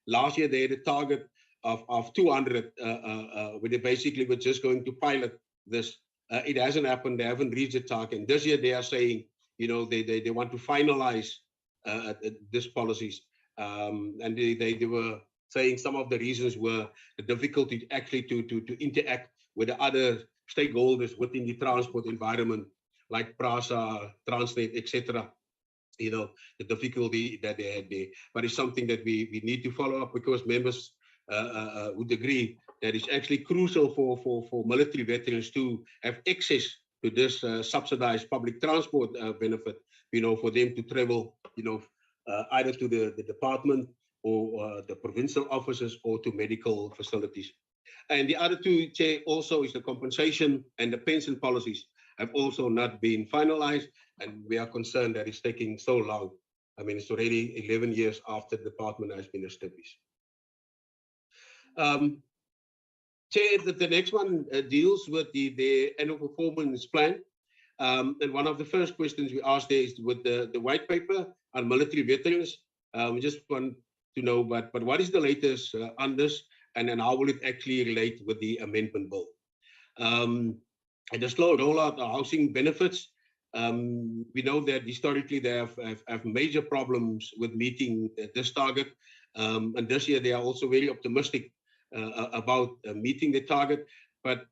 last year they had a target of 200, where they basically were just going to pilot this. It hasn't happened. They haven't reached the target. And this year they are saying, you know, they want to finalize these policies. And they were saying some of the reasons were the difficulty actually to interact with the other stakeholders within the transport environment, like PRASA, Transnet, etc. You know, the difficulty that they had there. But it's something that we need to follow up, because members would agree that it's actually crucial for military veterans to have access to this subsidized public transport benefit, you know, for them to travel, you know, either to the department or the provincial offices or to medical facilities. And the other two, Chair, also is the compensation and the pension policies have also not been finalized, and we are concerned that it's taking so long. I mean, it's already 11 years after the department has been established. Chair, the next one deals with the annual performance plan. And one of the first questions we asked there is with the white paper on military veterans. We just want to know, but what is the latest on this, and then how will it actually relate with the amendment bill? And the slow rollout of housing benefits, we know that historically they have major problems with meeting this target. And this year they are also very optimistic about meeting the target. But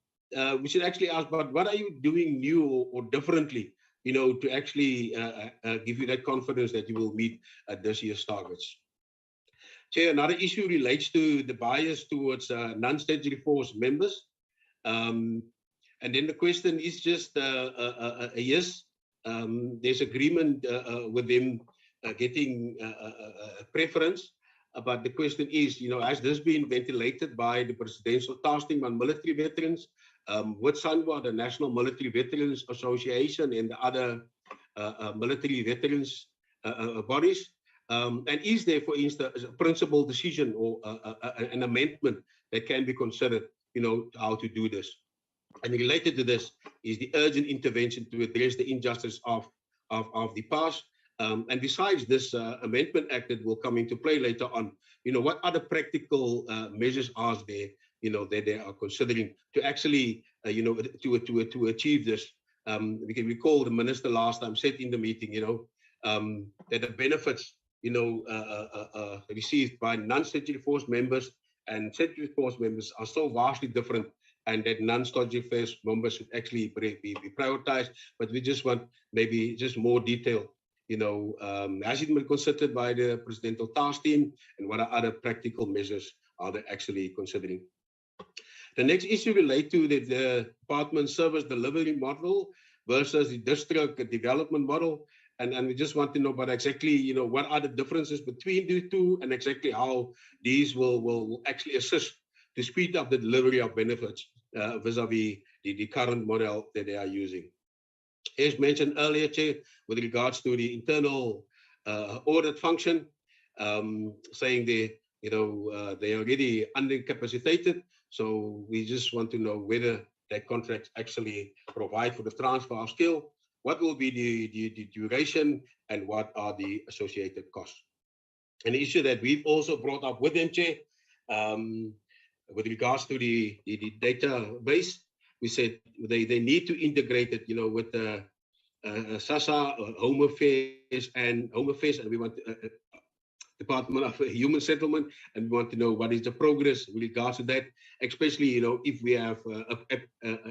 we should actually ask, but what are you doing new or differently, you know, to actually give you that confidence that you will meet this year's targets? Chair, another issue relates to the bias towards non-statutory force members. And then the question is just a yes. There's agreement with them getting a preference. But the question is, you know, has this been ventilated by the Ministerial Task Team on military veterans, with SANWA, the National Military Veterans Association, and the other military veterans bodies? And is there, for instance, a principal decision or an amendment that can be considered, you know, how to do this? And related to this is the urgent intervention to address the injustice of the past. And besides this amendment act that will come into play later on, you know, what other practical measures are there, you know, that they are considering to actually, you know, to achieve this? We can recall the minister last time said in the meeting, you know, that the benefits, you know, received by non-statutory force members and statutory force members are so vastly different, and that non-statutory force members should actually be prioritized. But we just want maybe just more detail. You know, has it been considered by the Ministerial Task Team, and what are other practical measures are they actually considering? The next issue relates to the department service delivery model versus the district development model. And we just want to know about exactly, you know, what are the differences between the two, and exactly how these will actually assist to speed up the delivery of benefits vis-a-vis the current model that they are using. As mentioned earlier, Chair, with regards to the internal audit function, saying they, you know, they are already undercapacitated. So we just want to know whether that contracts actually provide for the transfer of skill, what will be the duration, and what are the associated costs. An issue that we've also brought up with them, Chair, with regards to the database, we said they need to integrate it, you know, with the SASA, Home Affairs, and we want Department of Human Settlement, and we want to know what is the progress with regards to that, especially, you know, if we have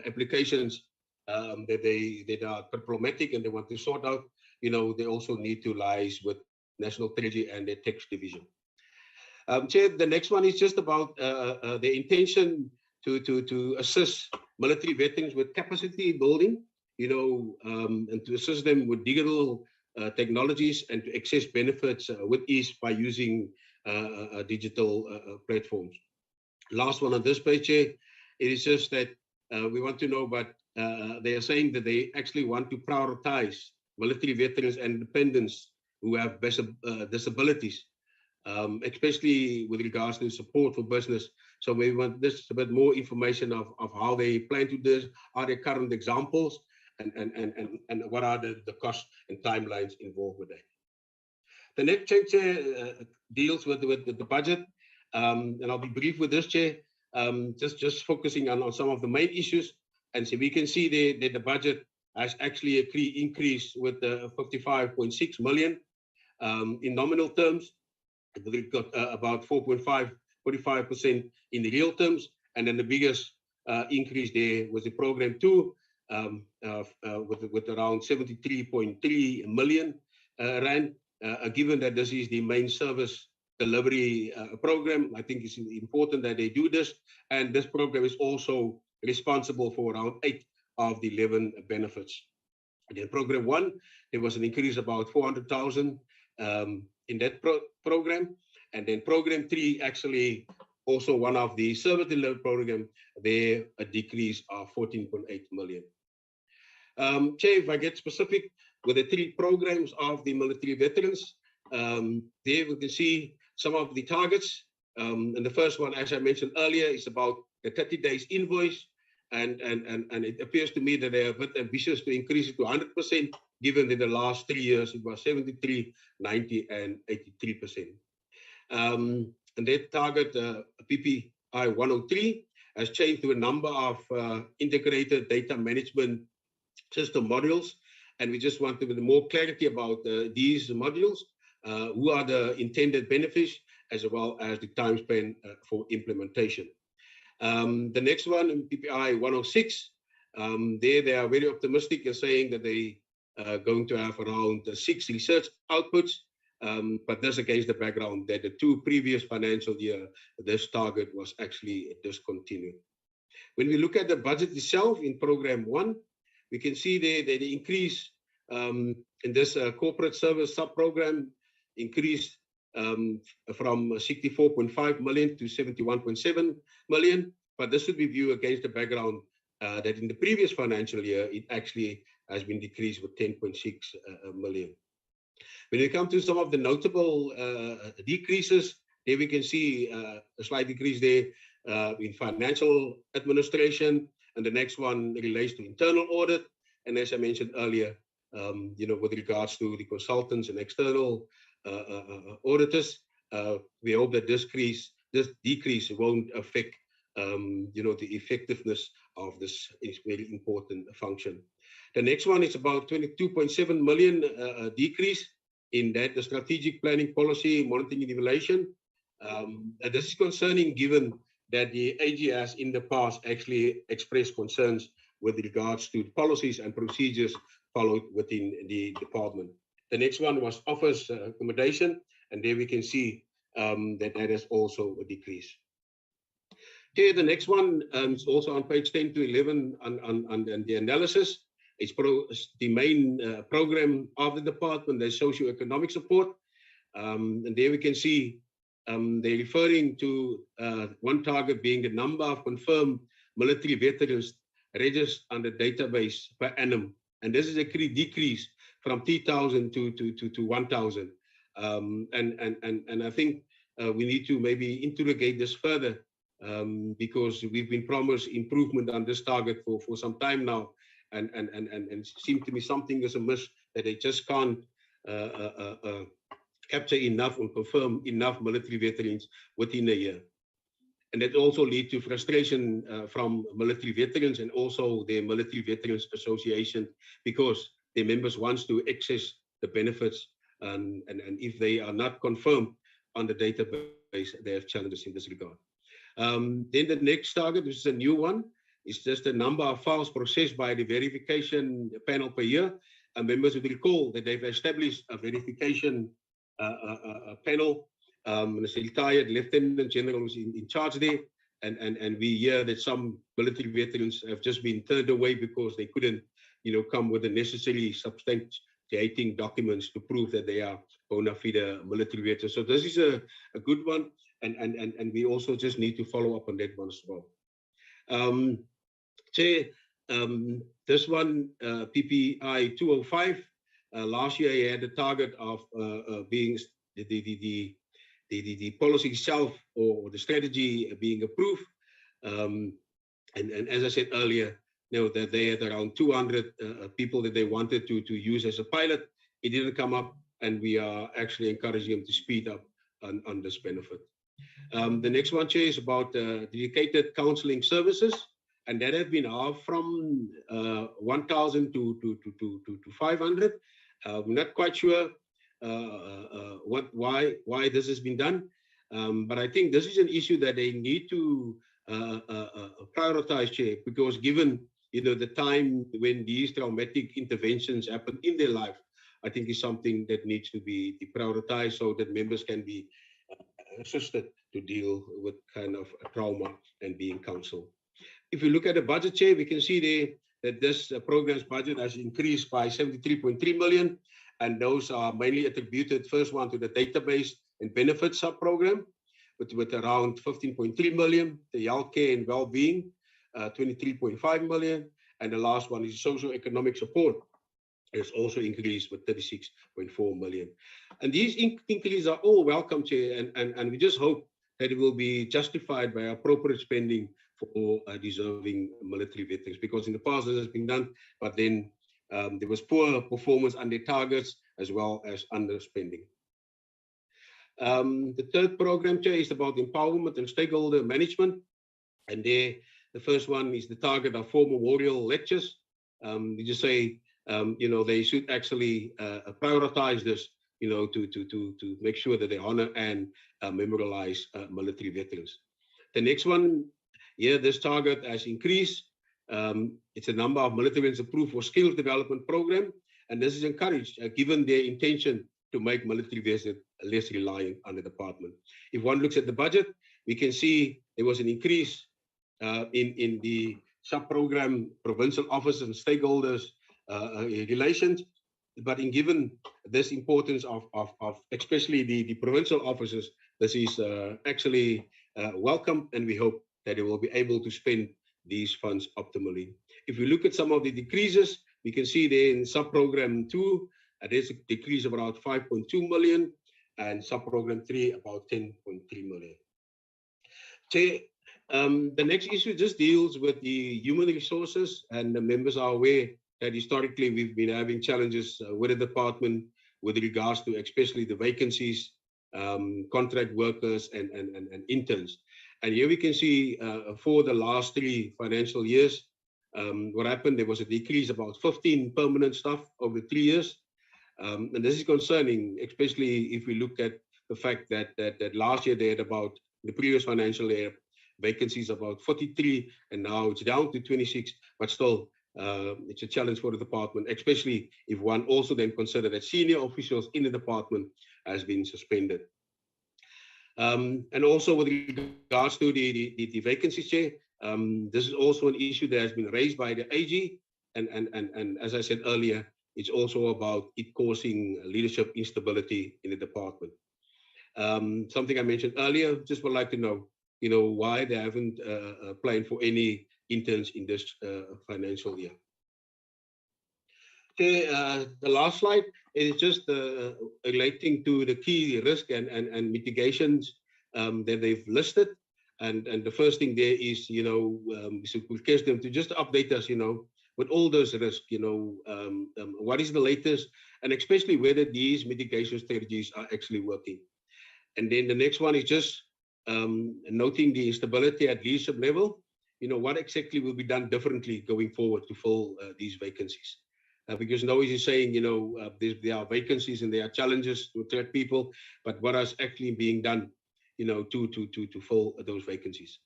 applications that are problematic and they want to sort out, you know, they also need to liaise with National Treasury and the Tax Division. Chair, the next one is just about the intention to assist military veterans with capacity building, you know, and to assist them with digital technologies and to access benefits with ease by using digital platforms. Last one on this page, Chair, it is just that we want to know, but they are saying that they actually want to prioritize military veterans and dependents who have disabilities, especially with regards to support for business. So we want this a bit more information of how they plan to do this, are there current examples, and what are the costs and timelines involved with that. The next change deals with the budget, and I'll be brief with this, Chair, just focusing on some of the main issues. And so we can see that the budget has actually increased with 55.6 million in nominal terms. We've got about 45% in the real terms, and then the biggest increase there was the program 2 with around 73.3 million rand. Given that this is the main service delivery program, I think it's important that they do this, and this program is also responsible for around 8 of the 11 benefits. And in program 1, there was an increase about 400,000 in that program, and then program 3 actually also one of the service delivery program, there a decrease of 14.8 million. Chair, if I get specific with the 3 programs of the military veterans, there we can see some of the targets. And the first one, as I mentioned earlier, is about the 30 days invoice. And it appears to me that they are a bit ambitious to increase it to 100%, given that the last 3 years it was 73, 90, and 83%. And that target, PPI 103, has changed to a number of integrated data management system modules. And we just want to get more clarity about these modules, who are the intended benefits, as well as the time span for implementation. The next one, PPI 106, they are very optimistic in saying that they are going to have around 6 research outputs, but this against the background that the 2 previous financial year, this target was actually discontinued. When we look at the budget itself in program 1, we can see there that the increase in this corporate service sub-program increased from 64.5 million to 71.7 million, but this should be viewed against the background that in the previous financial year, it actually has been decreased with 10.6 million. When we come to some of the notable decreases, there we can see a slight decrease there in financial administration, and the next one relates to internal audit. And as I mentioned earlier, with regards to the consultants and external auditors, we hope that this decrease won't affect, the effectiveness of this very important function. The next one is about 22.7 million decrease in that the strategic planning policy monitoring and evaluation. And this is concerning given that the AG has in the past actually expressed concerns with regards to the policies and procedures followed within the department. The next one was office accommodation, and there we can see that is also a decrease. Okay, the next one is also on page 10 to 11 on the analysis. It's the main program of the department, the socio-economic support. And there we can see they're referring to one target being the number of confirmed military veterans registered on the database per annum. And this is a decrease from 3,000 to 1,000. And I think we need to maybe interrogate this further because we've been promised improvement on this target for some time now. And it seems to me something is amiss that they just can't capture enough or confirm enough military veterans within a year. And that also leads to frustration from military veterans and also the Military Veterans Association because their members want to access the benefits and if they are not confirmed on the database, they have challenges in this regard. Then the next target, which is a new one, is just the number of files processed by the verification panel per year. And members will recall that they've established a verification panel. There's a retired lieutenant general who's in charge there. And we hear that some military veterans have just been turned away because they couldn't, come with the necessary substantiating documents to prove that they are bona fide military veterans. So this is a good one. And we also just need to follow up on that one as well. Chair, this one, PPI 205, Last year, he had a target of being the policy itself or the strategy being approved. And as I said earlier, that they had around 200 people that they wanted to use as a pilot. It didn't come up, and we are actually encouraging them to speed up on this benefit. The next one, Chair, is about dedicated counseling services, and that has been halved from 1,000 to 500. We're not quite sure why this has been done, but I think this is an issue that they need to prioritize, Chair, because given the time when these traumatic interventions happen in their life, I think is something that needs to be prioritized so that members can be assisted to deal with kind of trauma and being counseled. If we look at the budget, Chair, we can see there that this program's budget has increased by 73.3 million, and those are mainly attributed, first one, to the database and benefits sub-program, with around 15.3 million, the healthcare and well-being, 23.5 million, and the last one is socio-economic support. It's also increased with 36.4 million. And these increases are all welcome, Chair, and we just hope that it will be justified by appropriate spending for deserving military veterans, because in the past this has been done, but then there was poor performance under targets as well as underspending. The third program, Chair, is about empowerment and stakeholder management, and there the first one is the target of 4 memorial lectures. We just say they should actually prioritize this, to make sure that they honor and memorialize military veterans. The next one, this target has increased. It's a number of military veterans approved for skills development program, and this is encouraged given their intention to make military veterans less reliant on the department. If one looks at the budget, we can see there was an increase in the sub-program provincial officers and stakeholders relations, but in given this importance of especially the provincial officers, this is actually welcome, and we hope that they will be able to spend these funds optimally. If we look at some of the decreases, we can see there in sub-program 2, there's a decrease of around 5.2 million, and sub-program 3 about 10.3 million. Chair, the next issue just deals with the human resources, and the members are aware that historically we've been having challenges with the department with regards to especially the vacancies, contract workers and interns. And here we can see for the last 3 financial years, what happened, there was a decrease about 15 permanent staff over 3 years. And this is concerning, especially if we look at the fact that last year they had about, the previous financial year, vacancies about 43, and now it's down to 26, but still it's a challenge for the department, especially if one also then consider that senior officials in the department has been suspended. And also with regards to the vacancies, Chair, this is also an issue that has been raised by the AG, and as I said earlier, it's also about it causing leadership instability in the department. Something I mentioned earlier, just would like to know, why they haven't applied for any interns in this financial year. Okay, the last slide is just relating to the key risk and mitigations that they've listed. And the first thing there is, we should request them to just update us, with all those risks, what is the latest, and especially whether these mitigation strategies are actually working. And then the next one is just noting the instability at leadership level. What exactly will be done differently going forward to fill these vacancies? Because Noise is saying, there are vacancies and there are challenges to attract people, but what is actually being done, to fill those vacancies?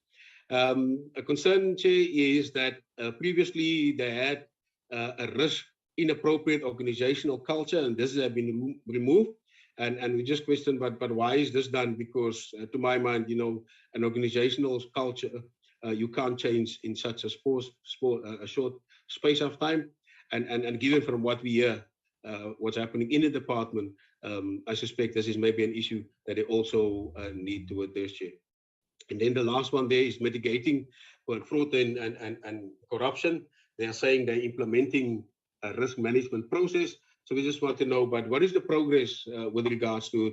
A concern, Chair, is that previously they had a risk inappropriate organizational culture, and this has been removed. And we just question, but why is this done? Because to my mind, an organizational culture, you can't change in such a short space of time. And given from what we hear, what's happening in the department, I suspect this is maybe an issue that they also need to address, Chair. And then the last one there is mitigating fraud and corruption. They are saying they're implementing a risk management process, So we just want to know, but what is the progress with regards to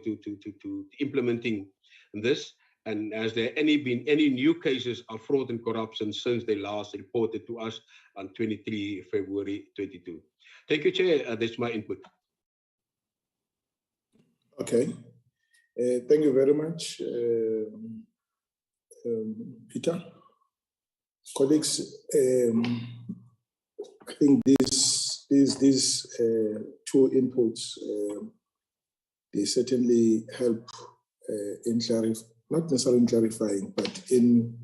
implementing this? And has there been any new cases of fraud and corruption since they last reported to us on 23 February 22? Thank you, Chair. That's my input. Okay. Thank you very much, Peter. Colleagues, I think these two inputs, they certainly help in not necessarily clarifying, but in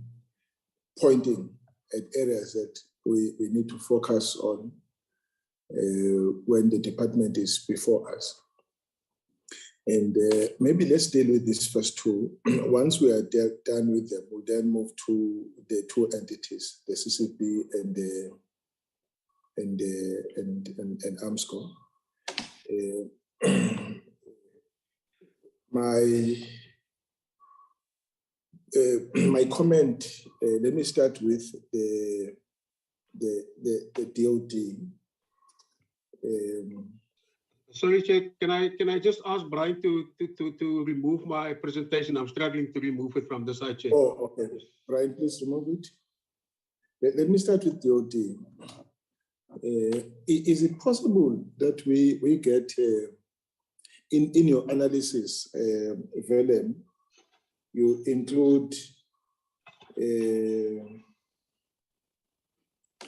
pointing at areas that we need to focus on when the department is before us. And maybe let's deal with these first two. Once we are done with them, we'll then move to the two entities, the CCB and Armscor. My comment. Let me start with the DOD. Sorry, Chair, can I just ask Brian to remove my presentation? I'm struggling to remove it from the side, Chair. Oh, okay. Brian, please remove it. Let me start with DOD. Is it possible that we get in your analysis, Velen, you include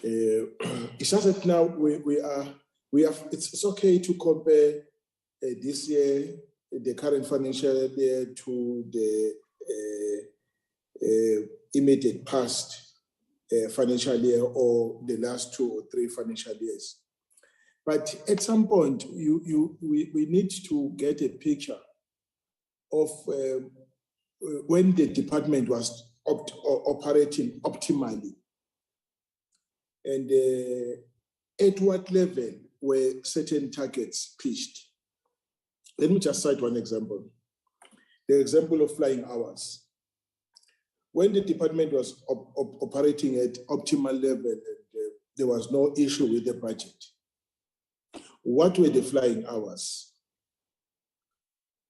it's just that now we have it's okay to compare this year, the current financial year, to the immediate past financial year, or the last 2 or 3 financial years. But at some point, we need to get a picture of when the department was operating optimally, and at what level were certain targets pitched. Let me just cite one example. The example of flying hours. When the department was operating at optimal level, and there was no issue with the budget, what were the flying hours?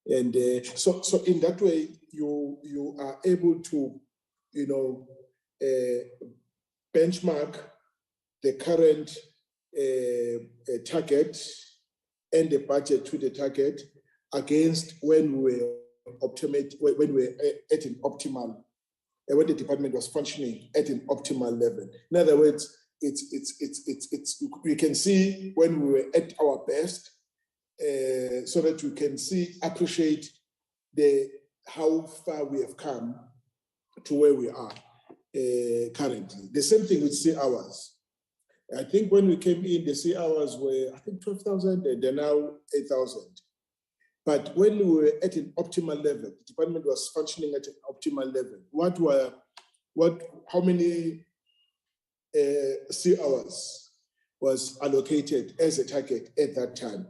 And so in that way, you are able to, benchmark the current target and the budget to the target against when we were at an optimal, when the department was functioning at an optimal level. In other words, we can see when we were at our best, so that you can appreciate how far we have come to where we are currently. The same thing with sea hours. I think when we came in, the sea hours were, I think, 12,000, and they're now 8,000. But when we were at an optimal level, the department was functioning at an optimal level. How many sea hours was allocated as a target at that time?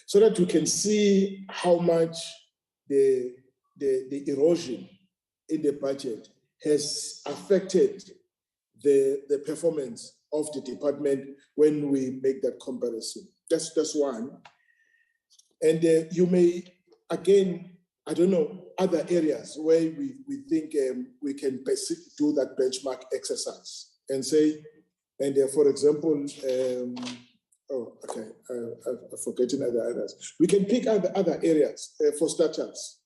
So that you can see how much the erosion in the budget has affected the performance of the department when we make that comparison. That's one. And you may, again, I don't know, other areas where we think we can do that benchmark exercise and say, and for example, I'm forgetting other areas. We can pick other areas for startups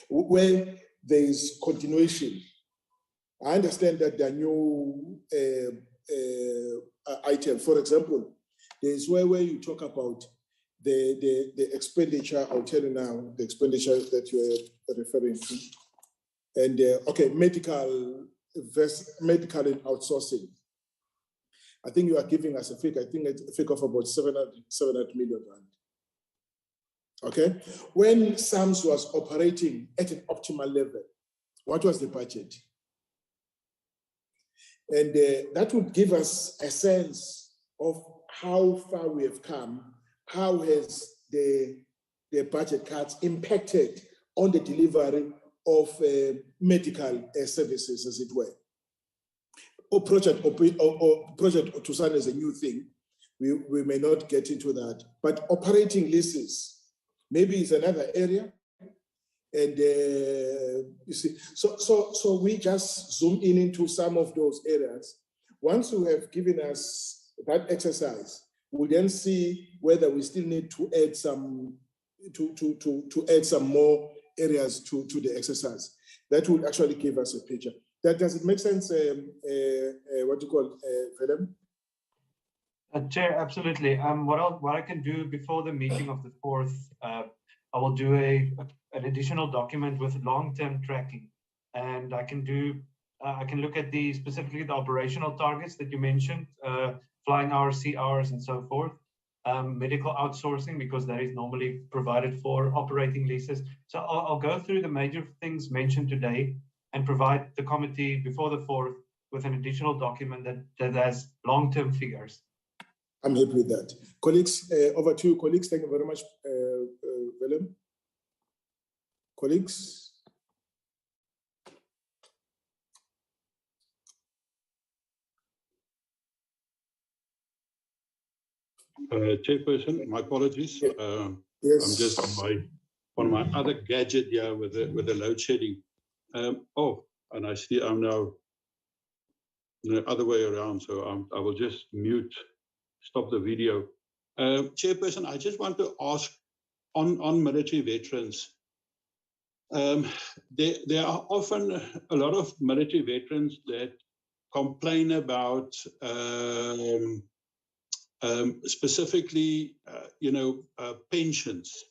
where there is continuation. I understand that there are new items. For example, there is where you talk about the expenditure. I'll tell you now the expenditure that you are referring to. And medical and outsourcing. I think you are giving us a figure. I think it's a figure of about 700 million rand. Okay, when SAMS was operating at an optimal level, what was the budget? And that would give us a sense of how far we have come. How has the budget cuts impacted on the delivery of medical services, as it were? Project Otusana is a new thing, we may not get into that. But operating leases maybe is another area. And you see, so we just zoom into some of those areas. Once you have given us that exercise, we'll then see whether we still need to add some to add some more areas to the exercise. That will actually give us a picture. Does it make sense? What do you call Willem? Chair, absolutely. What I can do before the meeting of the 4th, I will do an additional document with long-term tracking, and I can look at specifically the operational targets that you mentioned, flying hours, CRs, and so forth. Medical outsourcing, because that is normally provided for, operating leases. So I'll go through the major things mentioned today and provide the committee before the 4th with an additional document that has long-term figures. I'm happy with that. Colleagues, over to you, colleagues. Thank you very much, Willem. Colleagues. Chairperson, my apologies. Yes. I'm just on my other gadget here with the load shedding. And I see I'm now the other way around, so I will just stop the video. Chairperson, I just want to ask on military veterans. There are often a lot of military veterans that complain about specifically, pensions.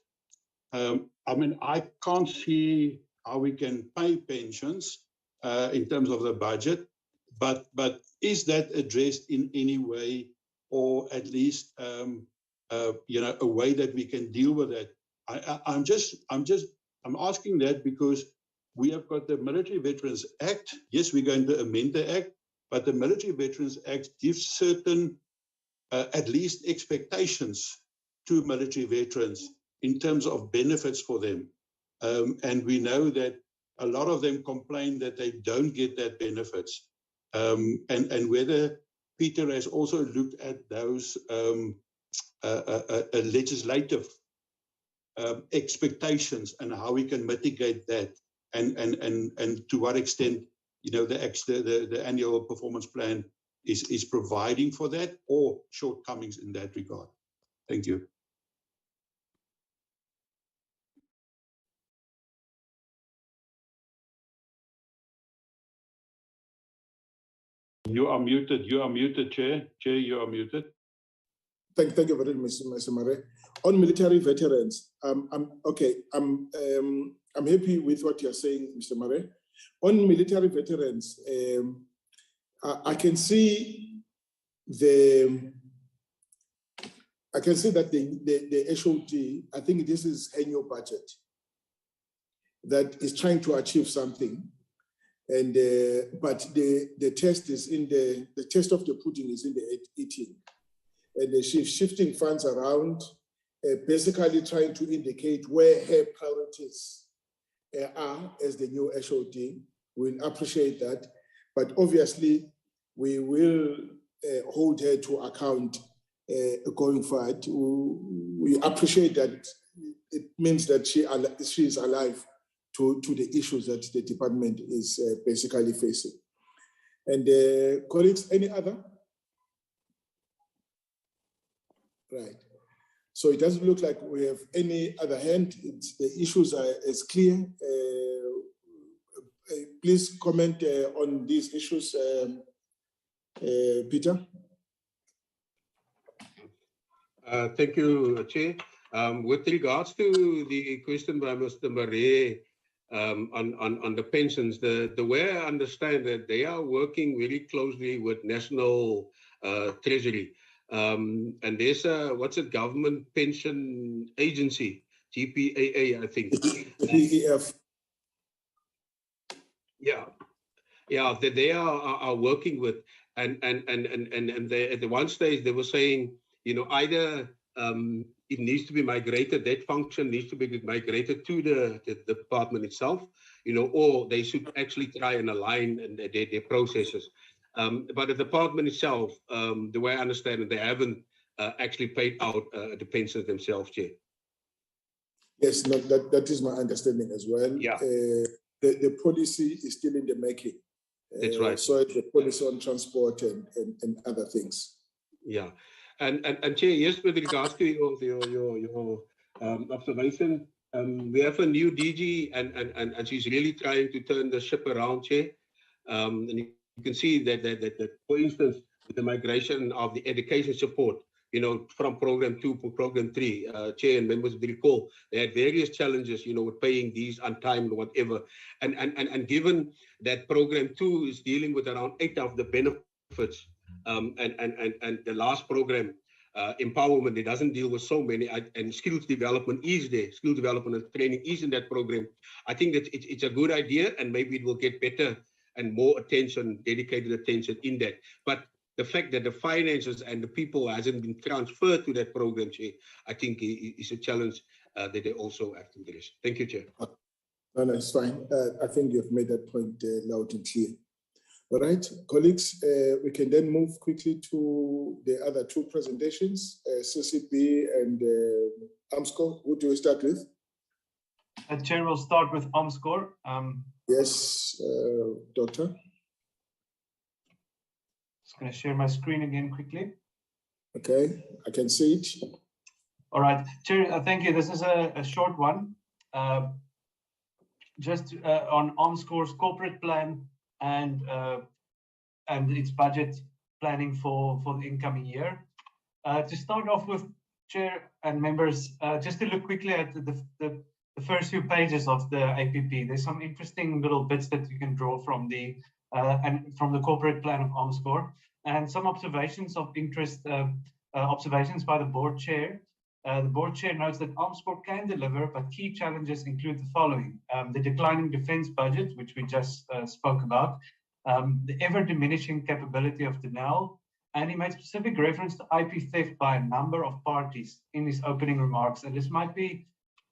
I mean, I can't see how we can pay pensions in terms of the budget, but is that addressed in any way, or at least a way that we can deal with that? I'm asking that because we have got the Military Veterans Act. Yes, we're going to amend the Act, but the Military Veterans Act gives certain at least expectations to military veterans in terms of benefits for them. And we know that a lot of them complain that they don't get that benefits. And whether Peter has also looked at those legislative expectations and how we can mitigate that, and to what extent, the annual performance plan is providing for that, or shortcomings in that regard. Thank you. You are muted, Chair. Chair, you are muted. Thank you very much, Mr. Mare. On military veterans, I'm happy with what you're saying, Mr. Mare. On military veterans, I can see that the HOD, I think this is annual budget that is trying to achieve something, and but the test is in the test of the pudding is in the eating, and the shifting funds around, basically trying to indicate where her priorities are as the new HOD. We'll appreciate that, but obviously we will hold her to account going forward. We appreciate that. It means that she is alive to the issues that the department is basically facing. And colleagues, any other? Right. So it doesn't look like we have any other hand. The issues are as clear. Please comment on these issues, Peter. Thank you, Chair. With regards to the question by Mr. Mare on the pensions, the way I understand that they are working very closely with National Treasury. And there's government pension agency, GPAA, I think. GEF. Yeah, that they are working with, and they, at the one stage they were saying, either it needs to be migrated, that function needs to be migrated to the department itself, or they should actually try and align their processes. But the department itself, the way I understand it, they haven't actually paid out the pensions themselves, Chair. Yes, no, that is my understanding as well. Yeah. The policy is still in the making. That's right. So it's the policy on transport and other things. Yeah, and Chair, yes, with regards to your observation, we have a new DG, and she's really trying to turn the ship around, Chair. And you can see that for instance, with the migration of the education support, from program 2 to program 3, Chair and members will recall, they had various challenges, with paying these on time or whatever. And given that program 2 is dealing with around 8 of the benefits, and the last program, empowerment, it doesn't deal with so many, and skills development is there. Skill development and training is in that program. I think that it's a good idea, and maybe it will get better and more attention, dedicated attention in that. But the fact that the finances and the people hasn't been transferred to that program, Chair, I think is a challenge that they also have to address. Thank you, Chair. No, it's fine. I think you've made that point loud and clear. All right, colleagues, we can then move quickly to the other 2 presentations, CCB and Armscor. Who do we start with? Chair, we'll start with Onscore. Yes, Doctor. Just going to share my screen again quickly. Okay, I can see it. All right, Chair, thank you. This is a short one. Just on Onscore's corporate plan and its budget planning for the incoming year. To start off with, Chair and members, just to look quickly at the first few pages of the APP. There's some interesting little bits that you can draw from the corporate plan of Onscore, and some observations of interest, observations by the board chair. The board chair notes that Onscore can deliver, but key challenges include the following: the declining defense budget, which we just spoke about, the ever-diminishing capability of Denel, and he made specific reference to IP theft by a number of parties in his opening remarks. And this might be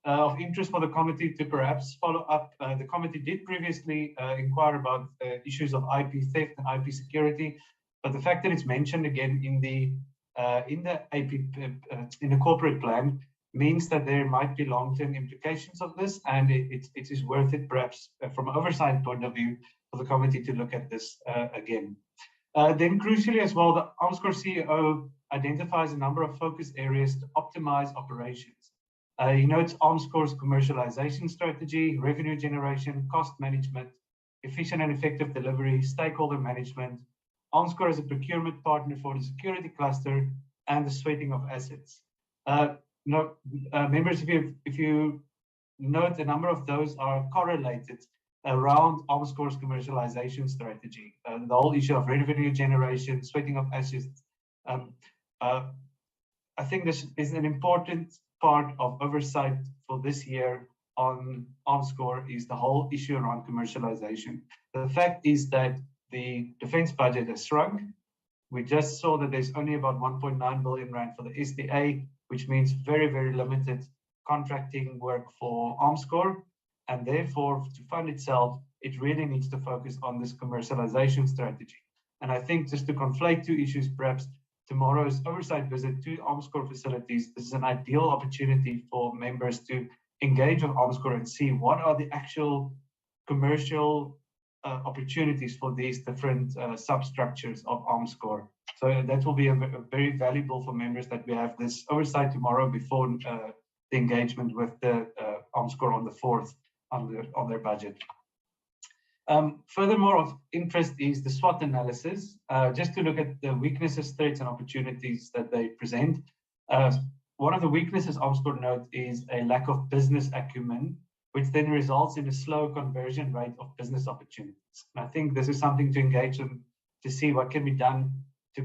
of interest for the committee to perhaps follow up. The committee did previously inquire about issues of IP theft and IP security, but the fact that it's mentioned again in the corporate plan means that there might be long-term implications of this, and it is worth it, perhaps from an oversight point of view, for the committee to look at this again. Then crucially as well, the Onscore CEO identifies a number of focus areas to optimize operations. He notes Onscore's commercialization strategy, revenue generation, cost management, efficient and effective delivery, stakeholder management, Onscore as a procurement partner for the security cluster, and the sweating of assets. Members, if you note, a number of those are correlated around Onscore's commercialization strategy. The whole issue of revenue generation, sweating of assets. I think this is an important part of oversight for this year on Onscore, is the whole issue around commercialization. The fact is that the defense budget has shrunk. We just saw that there's only about 1.9 billion rand for the SDA, which means very, very limited contracting work for Armscor. And therefore, to fund itself, it really needs to focus on this commercialization strategy. And I think just to conflate 2 issues, perhaps tomorrow's oversight visit to Armscor facilities, this is an ideal opportunity for members to engage with Armscor and see what are the actual commercial opportunities for these different substructures of Armscor. So that will be very valuable for members that we have this oversight tomorrow before the engagement with the Armscor on the 4th on their budget. Furthermore, of interest is the Swot analysis, just to look at the weaknesses, threats, and opportunities that they present. One of the weaknesses Armscor note is a lack of business acumen, which then results in a slow conversion rate of business opportunities. And I think this is something to engage them to see what can be done to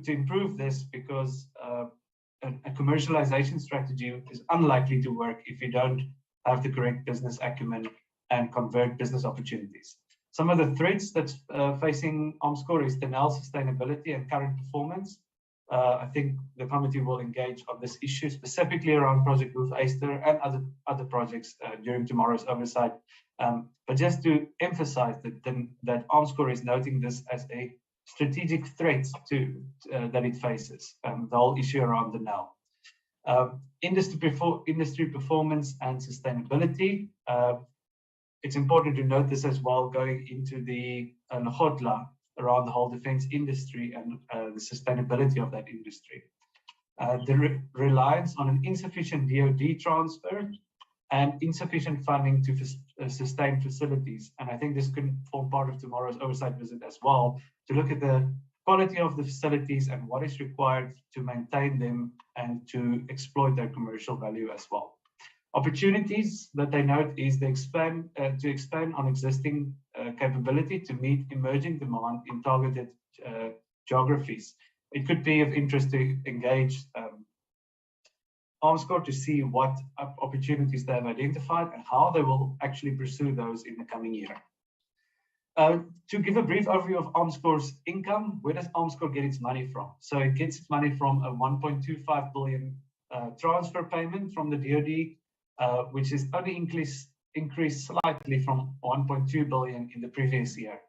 improve this, because a commercialization strategy is unlikely to work if you don't have the correct business acumen and convert business opportunities. Some of the threats that's facing Armscor is Denel sustainability and current performance. I think the committee will engage on this issue specifically around Project Wolf Easter and other projects during tomorrow's oversight. But just to emphasize that Armscor is noting this as a strategic threats that it faces, the whole issue around the now. Industry performance and sustainability. It's important to note this as well, going into the Nkhotla around the whole defense industry and the sustainability of that industry. The reliance on an insufficient DoD transfer and insufficient funding to sustain facilities. And I think this could form part of tomorrow's oversight visit as well, to look at the quality of the facilities and what is required to maintain them and to exploit their commercial value as well. Opportunities that they note is to expand on existing capability to meet emerging demand in targeted geographies. It could be of interest to engage Armscor to see what opportunities they have identified and how they will actually pursue those in the coming year. To give a brief overview of Armscor's income, where does Armscor get its money from? So it gets its money from a 1.25 billion transfer payment from the DoD, which is only increased slightly from 1.2 billion in the previous year.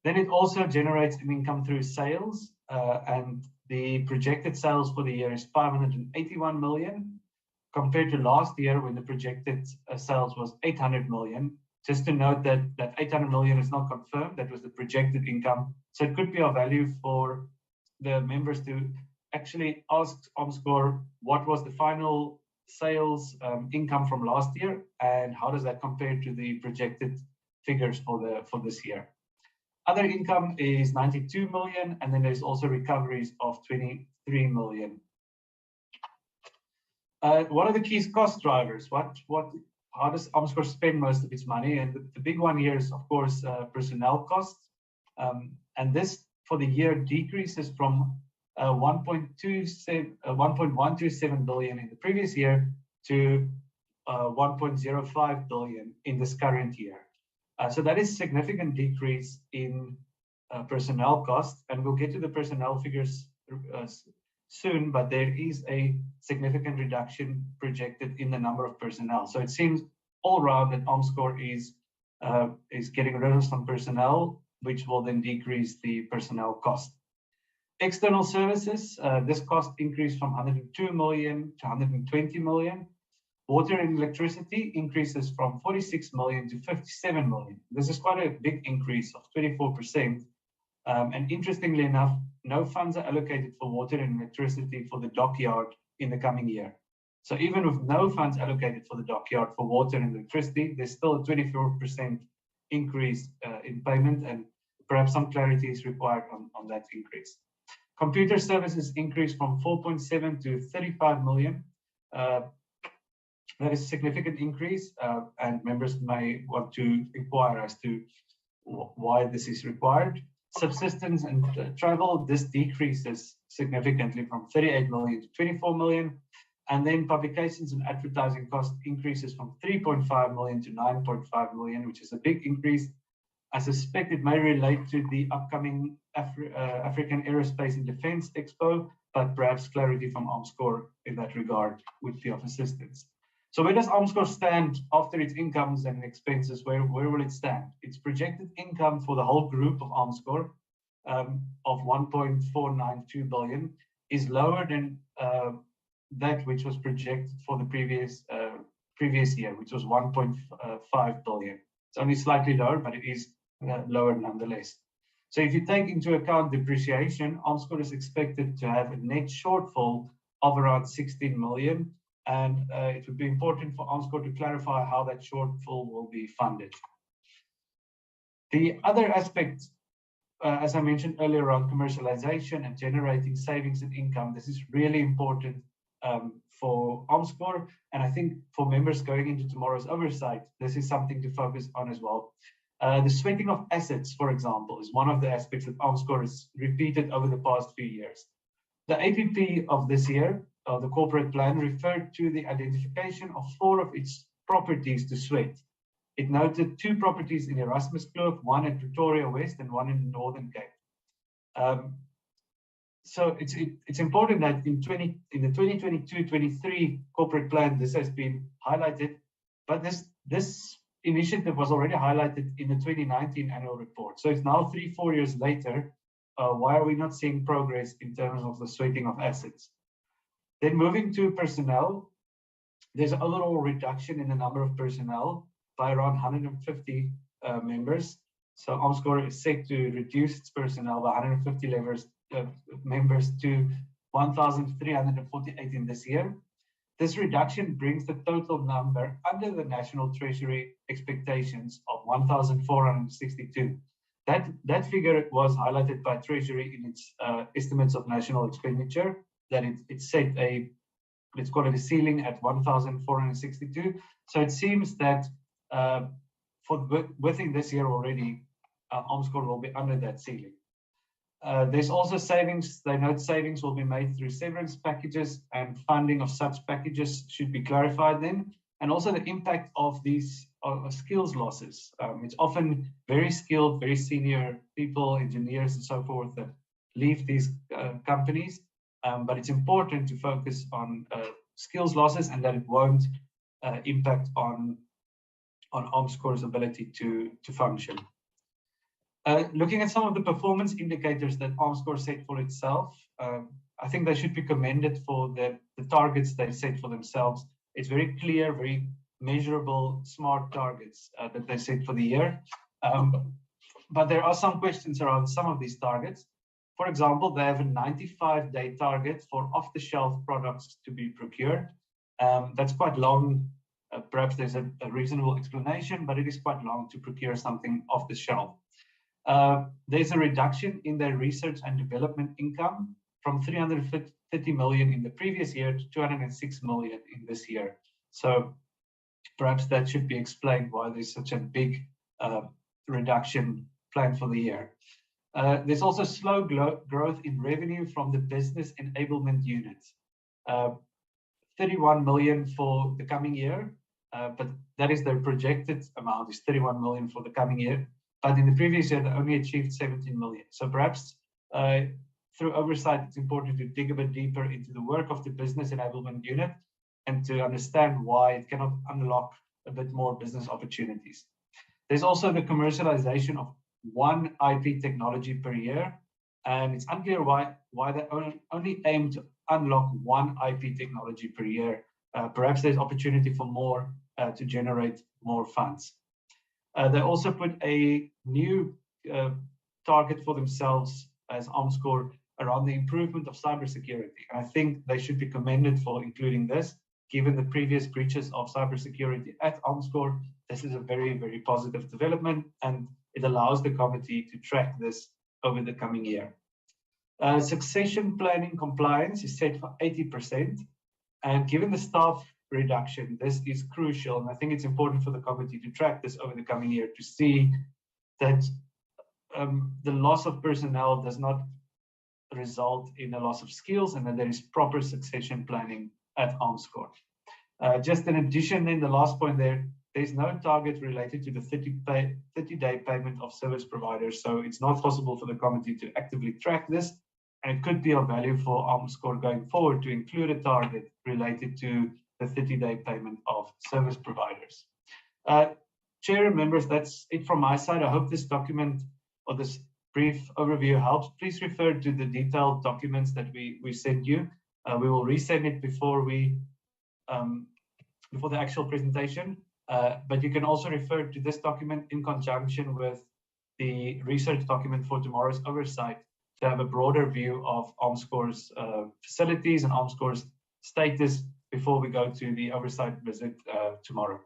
Then it also generates an income through sales, and the projected sales for the year is 581 million, compared to last year when the projected sales was 800 million. Just to note that that 800 million is not confirmed, that was the projected income. So it could be of value for the members to actually ask Onscore what was the final sales income from last year and how does that compare to the projected figures for this year. Other income is 92 million, and then there's also recoveries of 23 million. What are the key cost drivers? How does Armscor spend most of its money? And the big one here is, of course, personnel costs. And this for the year decreases from 1.127 billion in the previous year to 1.05 billion in this current year. So that is a significant decrease in personnel costs, and we'll get to the personnel figures soon, but there is a significant reduction projected in the number of personnel. So it seems all around that Onscore is getting rid of some personnel, which will then decrease the personnel cost. External services, this cost increased from 102 million to 120 million. Water and electricity increases from 46 million to 57 million. This is quite a big increase of 24%. And interestingly enough, no funds are allocated for water and electricity for the dockyard in the coming year. So even with no funds allocated for the dockyard for water and electricity, there's still a 24% increase in payment, and perhaps some clarity is required on that increase. Computer services increased from 4.7 to 35 million. That is a significant increase, and members may want to inquire as to why this is required. Subsistence and travel, this decreases significantly from 38 million to 24 million. And then publications and advertising cost increases from 3.5 million to 9.5 million, which is a big increase. I suspect it may relate to the upcoming African Aerospace and Defense Expo, but perhaps clarity from Armscor in that regard would be of assistance. So where does Armscor stand after its incomes and expenses? Where will it stand? Its projected income for the whole group of Armscor of 1.492 billion is lower than that which was projected for the previous year, which was 1.5 billion. It's only slightly lower, but it is lower nonetheless. So if you take into account depreciation, Armscor is expected to have a net shortfall of around 16 million. And it would be important for Onscore to clarify how that shortfall will be funded. The other aspect, as I mentioned earlier, around commercialization and generating savings and income, this is really important for Onscore. And I think for members going into tomorrow's oversight, this is something to focus on as well. The sweating of assets, for example, is one of the aspects that Onscore has repeated over the past few years. The APP of this year, the corporate plan, referred to the identification of 4 of its properties to sweat. It noted 2 properties in Erasmuskloof, 1 in Pretoria West and 1 in Northern Cape. So it's important that in the 2022-23 corporate plan, this has been highlighted, but this initiative was already highlighted in the 2019 annual report. So it's now 3-4 years later, why are we not seeing progress in terms of the sweating of assets? Then moving to personnel, there's an overall reduction in the number of personnel by around 150 members. So Onscore is set to reduce its personnel by 150 members to 1,348 in this year. This reduction brings the total number under the National Treasury expectations of 1,462. That figure was highlighted by Treasury in its estimates of national expenditure, that it set a, let's call it a ceiling at 1,462. So it seems that within this year already, Onscore will be under that ceiling. There's also savings. They note savings will be made through severance packages, and funding of such packages should be clarified then. And also the impact of these skills losses. It's often very skilled, very senior people, engineers and so forth that leave these companies. But it's important to focus on skills losses and that it won't impact on Armscor's ability to function. Looking at some of the performance indicators that Armscore set for itself, I think they should be commended for the targets they set for themselves. It's very clear, very measurable, smart targets that they set for the year. But there are some questions around some of these targets. For example, they have a 95-day target for off-the-shelf products to be procured. That's quite long. Perhaps there's a reasonable explanation, but it is quite long to procure something off the shelf. There's a reduction in their research and development income from 330 million in the previous year to 206 million in this year. So perhaps that should be explained why there's such a big reduction planned for the year. There's also slow growth in revenue from the business enablement units. 31 million for the coming year, but that is their projected amount, is 31 million for the coming year. But in the previous year, they only achieved 17 million. So perhaps through oversight, it's important to dig a bit deeper into the work of the business enablement unit and to understand why it cannot unlock a bit more business opportunities. There's also the commercialization of one IP technology per year, and it's unclear why they only aim to unlock one IP technology per year. Perhaps there's opportunity for more to generate more funds. They also put a new target for themselves as Armscore around the improvement of cybersecurity. And I think they should be commended for including this. Given the previous breaches of cybersecurity at Armscore, this is a very, very positive development, and it allows the committee to track this over the coming year. Succession planning compliance is set for 80%. And given the staff reduction, this is crucial. And I think it's important for the committee to track this over the coming year to see that the loss of personnel does not result in a loss of skills and that there is proper succession planning at Armscore. Just in addition, then the last point there's no target related to the 30-day payment of service providers. So it's not possible for the committee to actively track this. And it could be of value for Armscore going forward to include a target related to the 30-day payment of service providers. Chair and members, that's it from my side. I hope this document or this brief overview helps. Please refer to the detailed documents that we sent you. We will resend it before the actual presentation. But you can also refer to this document in conjunction with the research document for tomorrow's oversight to have a broader view of Armscore's facilities and Armscore's status before we go to the oversight visit tomorrow.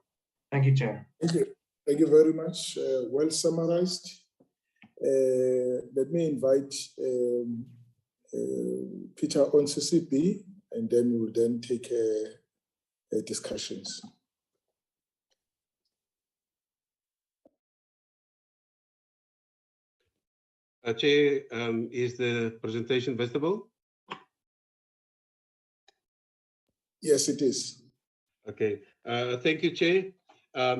Thank you, Chair. Thank you. Thank you very much. Well summarized. Let me invite Peter on CCB, and then we'll then take discussions. Chair, is the presentation visible? Yes, it is. Okay. Thank you, Chair.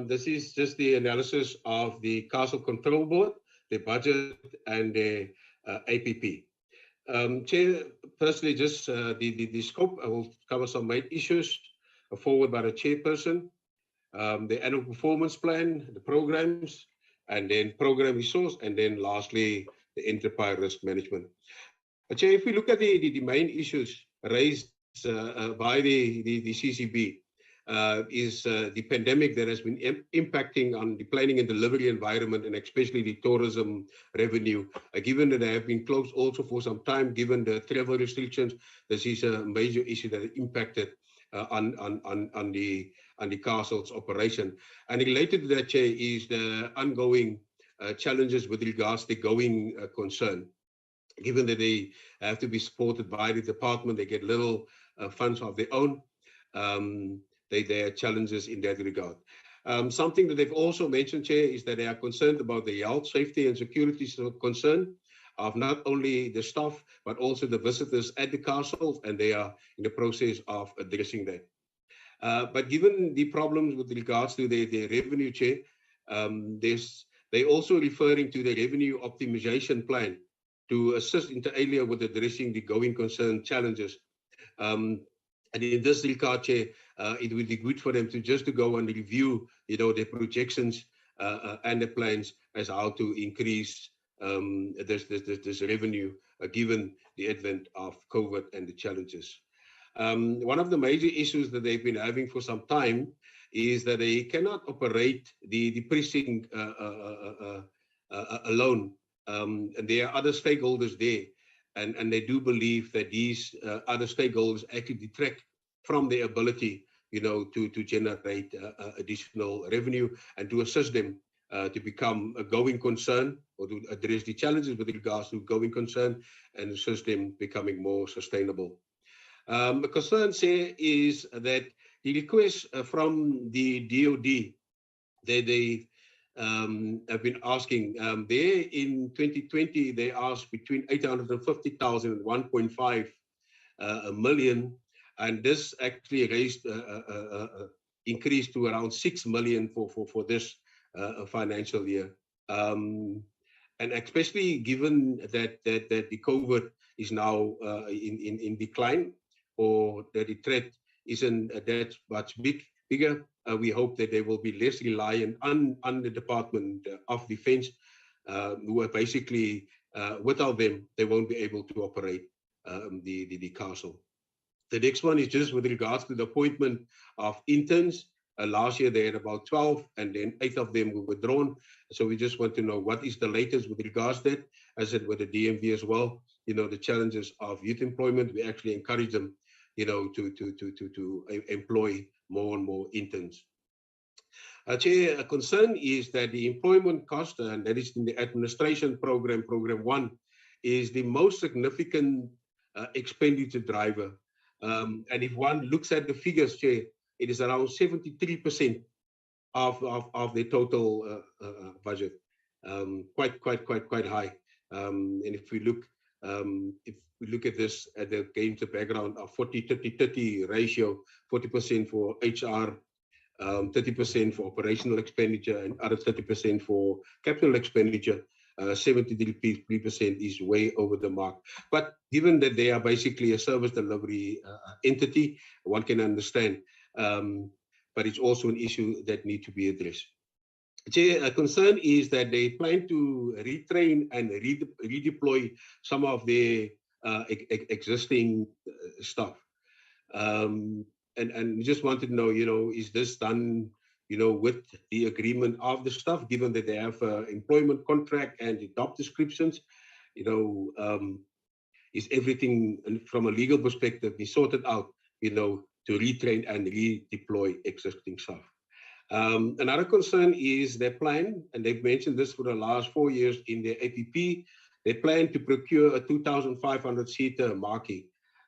This is just the analysis of the Castle Control Board, the budget, and the APP. Chair, firstly, just the scope. I will cover some main issues forward by the chairperson, the annual performance plan, the programs, and then program resource, and then lastly, the enterprise risk management. Chair, if we look at the main issues raised by the CCB, is the pandemic that has been impacting on the planning and delivery environment, and especially the tourism revenue. Given that they have been closed also for some time, given the travel restrictions, this is a major issue that impacted on the castle's operation. And related to that, Chair, is the ongoing challenges with regards to going concern. Given that they have to be supported by the department, they get little funds of their own. There are challenges in that regard. Something that they've also mentioned, Chair, is that they are concerned about the health, safety, and security concern of not only the staff, but also the visitors at the castle, and they are in the process of addressing that. But given the problems with regards to their revenue, Chair, they're also referring to the revenue optimization plan to assist inter alia with addressing the going concern challenges. And in this regard, Chair, it would be good for them to go and review, their projections and the plans as how to increase this revenue, given the advent of COVID and the challenges. One of the major issues that they've been having for some time is that they cannot operate the precinct alone. And there are other stakeholders there, and they do believe that these other stakeholders actually detract from their ability, to generate additional revenue and to assist them to become a going concern, or to address the challenges with regards to going concern and assist them becoming more sustainable. The concern here is that the request from the DOD that they have been asking, there in 2020, they asked between 850,000 and 1.5 million, and this actually raised, increased to around 6 million for this financial year. And especially given that the COVID is now in decline, or that the threat isn't that much bigger, we hope that they will be less reliant on the Department of Defense, who are basically, without them, they won't be able to operate the castle. The next one is just with regards to the appointment of interns. Last year they had about 12, and then 8 of them were withdrawn. So we just want to know what is the latest with regards to that, as it with the DMV as well. The challenges of youth employment, we actually encourage them, to employ more and more interns. Chair, a concern is that the employment cost, and that is in the administration program, program 1, is the most significant expenditure driver. And if one looks at the figures, Chair, it is around 73% of the total budget, quite high. And if we look at this against the background of 40-30-30 ratio, 40% for HR, 30% for operational expenditure, and other 30% for capital expenditure, 73% is way over the mark. But given that they are basically a service delivery entity, one can understand. But it's also an issue that needs to be addressed. A concern is that they plan to retrain and redeploy some of their existing staff. And we just wanted to know, is this done, with the agreement of the staff, given that they have employment contract and the job descriptions? Is everything from a legal perspective be sorted out, to retrain and redeploy existing staff? Another concern is their plan, and they've mentioned this for the last 4 years in their APP. They plan to procure a 2,500-seater marquee.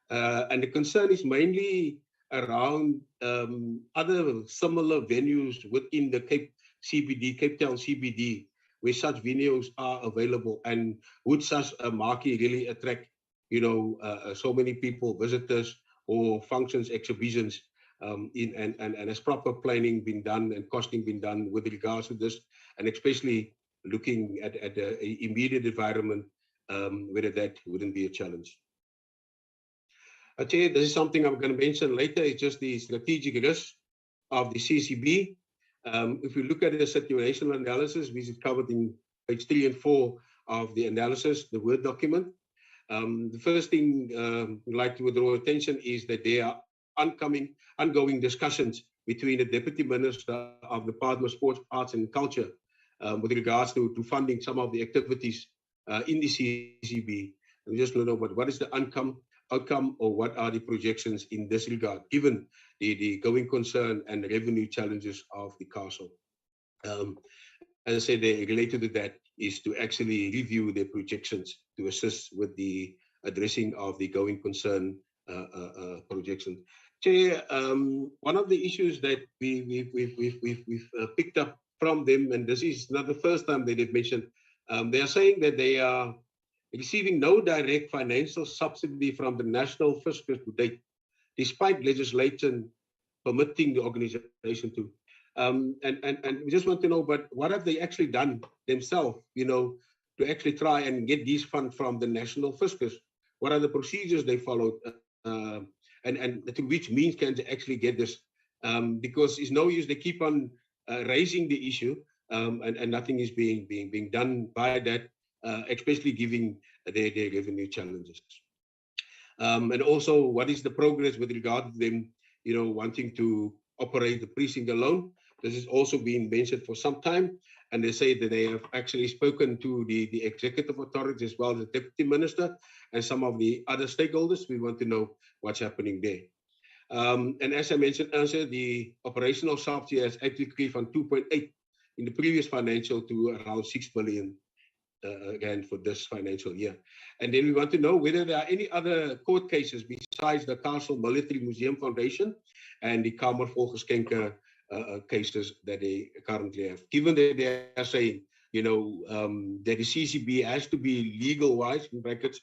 And the concern is mainly around other similar venues within the Cape Town CBD, where such venues are available, and would such a marquee really attract, so many people, visitors, or functions, exhibitions, and has proper planning been done and costing been done with regards to this, and especially looking at the immediate environment, whether that wouldn't be a challenge. Chair, this is something I'm going to mention later. It's just the strategic risk of the CCB. If we look at the situational analysis, which is covered in page 3 and 4 of the analysis, the Word document. The first thing I'd like to draw attention is that there are ongoing discussions between the Deputy Minister of the Department of Sports, Arts and Culture with regards to funding some of the activities in the CCB. And we just want to know what is the outcome or what are the projections in this regard, given the going concern and revenue challenges of the council. As I said, related to that is to actually review their projections to assist with the addressing of the going concern projection. Chair, one of the issues that we've picked up from them, and this is not the first time that they've mentioned, they are saying that they are receiving no direct financial subsidy from the national fiscus to date, despite legislation permitting the organization to. And we just want to know, but what have they actually done themselves, to actually try and get these funds from the national fiscus? What are the procedures they followed? And to which means can they actually get this? Because it's no use, they keep on raising the issue and nothing is being done by that, especially given their revenue challenges. And also, what is the progress with regard to them, wanting to operate the precinct alone? This has also been mentioned for some time, and they say that they have actually spoken to the executive authorities as well as the deputy minister and some of the other stakeholders. We want to know what's happening there. And as I mentioned earlier, the operational subsidy has actually increased from 2.8 in the previous financial to around 6 billion again for this financial year. And then we want to know whether there are any other court cases besides the Castle Military Museum Foundation and the Kamer Volgeskenke cases that they currently have. Given that they are saying, that the CCB has to be legal-wise, in brackets,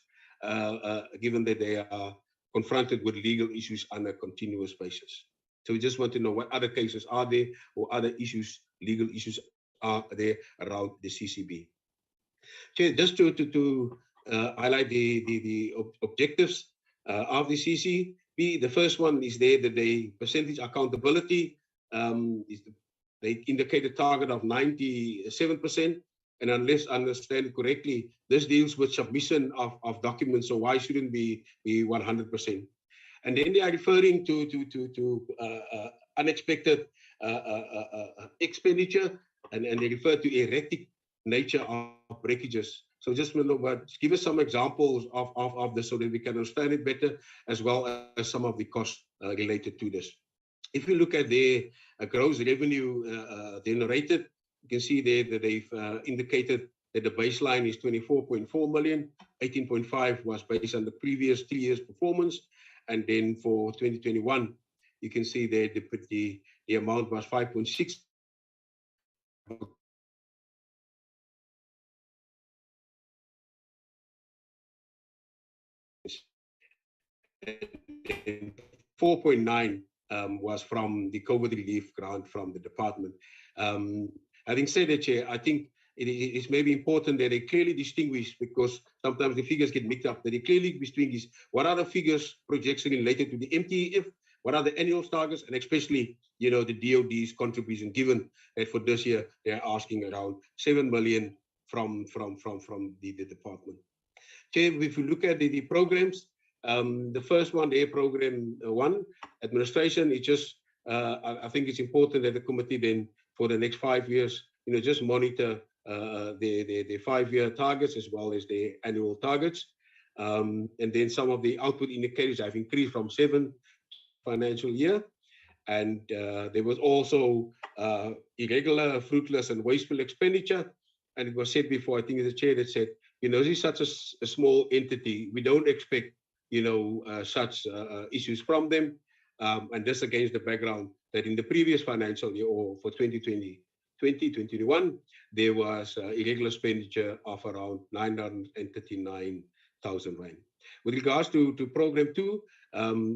given that they are confronted with legal issues on a continuous basis. So we just want to know what other cases are there or other issues, legal issues are there around the CCB. So just to highlight the objectives of the CCB, the first one is there that the percentage accountability, they indicate a target of 97%, and unless I understand it correctly, this deals with submission of documents, so why shouldn't be 100%? And then they are referring to unexpected expenditure, and they refer to erratic nature of breakages. So just give us some examples of this so that we can understand it better, as well as some of the costs related to this. If you look at their gross revenue generated, you can see there that they've indicated that the baseline is 24.4 million, 18.5 was based on the previous 3 years' performance, and then for 2021, you can see there the amount was 5.6. 4.9 was from the COVID relief grant from the department. Having said that, Chair, I think it is maybe important that they clearly distinguish, because sometimes the figures get mixed up, that they clearly distinguish what are the figures projection related to the MTEF, what are the annual targets, and especially, the DOD's contribution, given that for this year, they're asking around 7 million from the department. Chair, if you look at the programs, the first one, their program 1, administration, is just, I think it's important that the committee then, for the next 5 years, just monitor the 5-year targets as well as the annual targets. And then some of the output indicators have increased from 7 financial year. And there was also irregular, fruitless, and wasteful expenditure. And it was said before, I think the chair that said, this is such a small entity. We don't expect, such issues from them. And this against the background that in the previous financial year, or for 2020-2021, there was irregular expenditure of around 939,000 rand. With regards to program 2,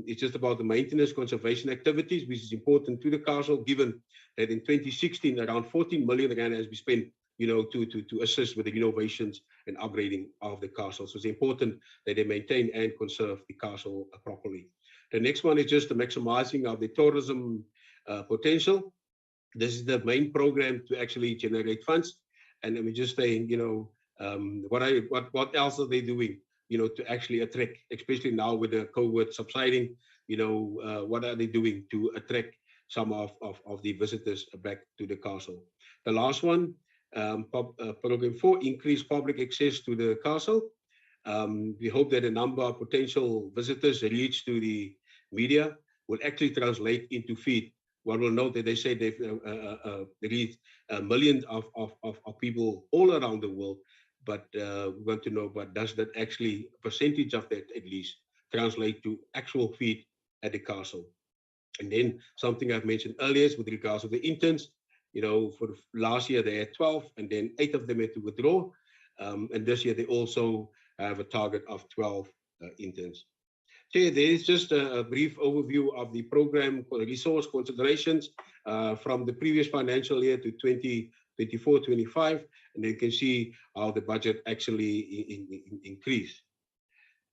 it's just about the maintenance conservation activities, which is important to the council, given that in 2016, around 14 million rand has been spent, to assist with the innovations and upgrading of the castle. So it's important that they maintain and conserve the castle properly. The next one is just the maximizing of the tourism potential. This is the main program to actually generate funds. And we're just saying, What else are they doing, to actually attract, especially now with the COVID subsiding, what are they doing to attract some of the visitors back to the castle? The last one, program 4, increase public access to the castle. We hope that a number of potential visitors reach to the media will actually translate into feed. One will note that they say they've reached millions of people all around the world, but we want to know, but does that actually, a percentage of that at least, translate to actual feed at the castle? And then something I've mentioned earlier is with regards to the interns, for last year they had 12, and then 8 of them had to withdraw. And this year they also have a target of 12 interns. Okay, there is just a brief overview of the program resource considerations from the previous financial year to 2024-25, and you can see how the budget actually increased.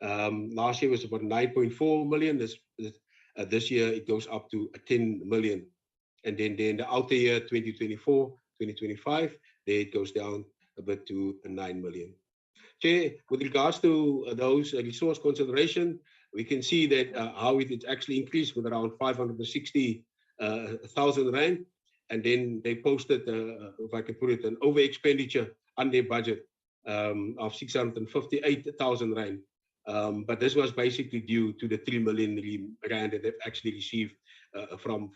Last year was about 9.4 million. This year it goes up to 10 million. And then the outer year, 2024-2025, there it goes down a bit to 9 million. Okay, with regards to those resource consideration, we can see that how it actually increased with around 560,000 rand, and then they posted, if I can put it, an over expenditure on their budget of 658,000 rand. But this was basically due to the 3 million rand that they've actually received from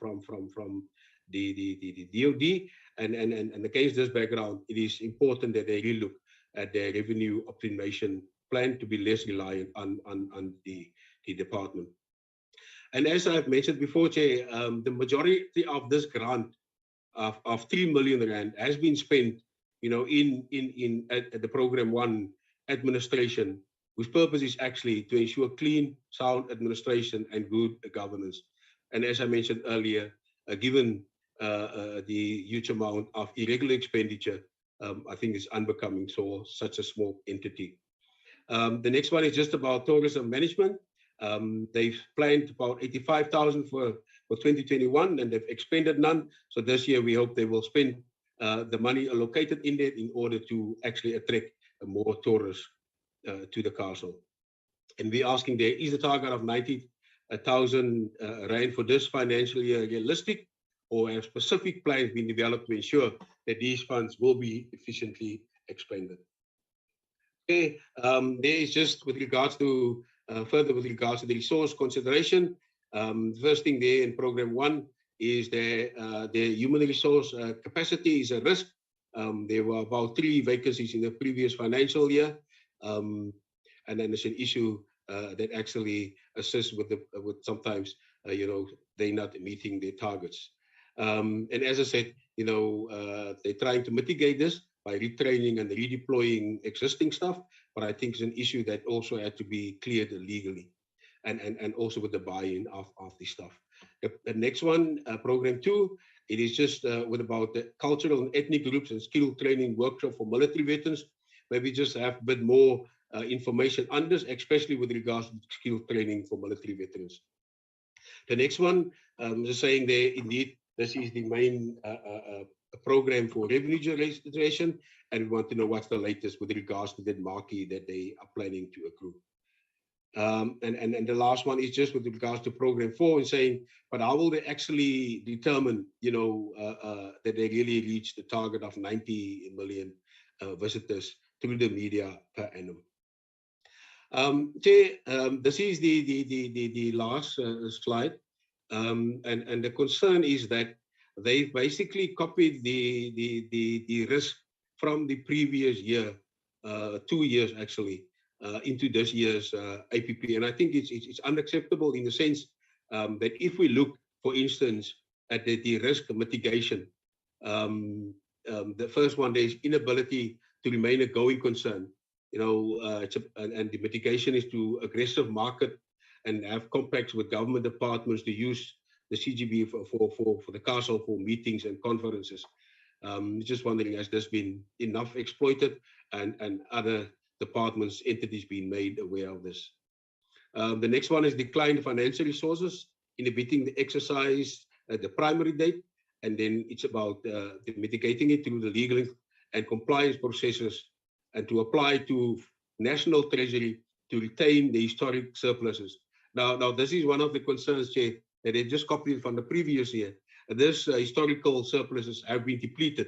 the DOD, and against this background, it is important that they really look at their revenue optimization plan to be less reliant on the department. And as I've mentioned before, Chair, the majority of this grant of 3 million rand has been spent, at the program 1 administration, whose purpose is actually to ensure clean, sound administration and good governance. And as I mentioned earlier, given the huge amount of irregular expenditure, I think it's unbecoming such a small entity. The next one is just about tourism management. They've planned about 85,000 for 2021, and they've expended none. So this year we hope they will spend the money allocated in there in order to actually attract more tourists to the castle. And we're asking, there is a target of 90,000 rand for this financial year realistic, or have specific plans been developed to ensure that these funds will be efficiently expended? Okay, there is just with regards to further with regards to the resource consideration. First thing there in program 1 is the human resource capacity is a risk. There were about 3 vacancies in the previous financial year, and then there's an issue that actually assists with sometimes they're not meeting their targets. And as I said, they're trying to mitigate this by retraining and redeploying existing stuff, but I think it's an issue that also had to be cleared legally, and also with the buy-in of the staff. The next one, program 2, it is just with about the cultural and ethnic groups and skill training workshop for military veterans. Maybe just have a bit more information on this, especially with regards to skill training for military veterans. The next one, just saying there, indeed, this is the main program for revenue generation, and we want to know what's the latest with regards to that marquee that they are planning to accrue. And the last one is just with regards to program 4 and saying, but how will they actually determine, that they really reach the target of 90 million visitors through the media per annum? This is the last slide, and the concern is that they basically copied the risk from the previous year, 2 years actually, into this year's APP, and I think it's unacceptable in the sense that if we look, for instance, at the risk mitigation, the first one, there is inability to remain a going concern. And the mitigation is to aggressive market and have compacts with government departments to use the CGB for the castle for meetings and conferences. Just wondering, has this been enough exploited, and other departments, entities being made aware of this? The next one is declined financial resources, inhibiting the exercise at the primary date, and then it's about mitigating it through the legal and compliance processes and to apply to National Treasury to retain the historic surpluses. Now this is one of the concerns, Chair, that they just copied from the previous year. This historical surpluses have been depleted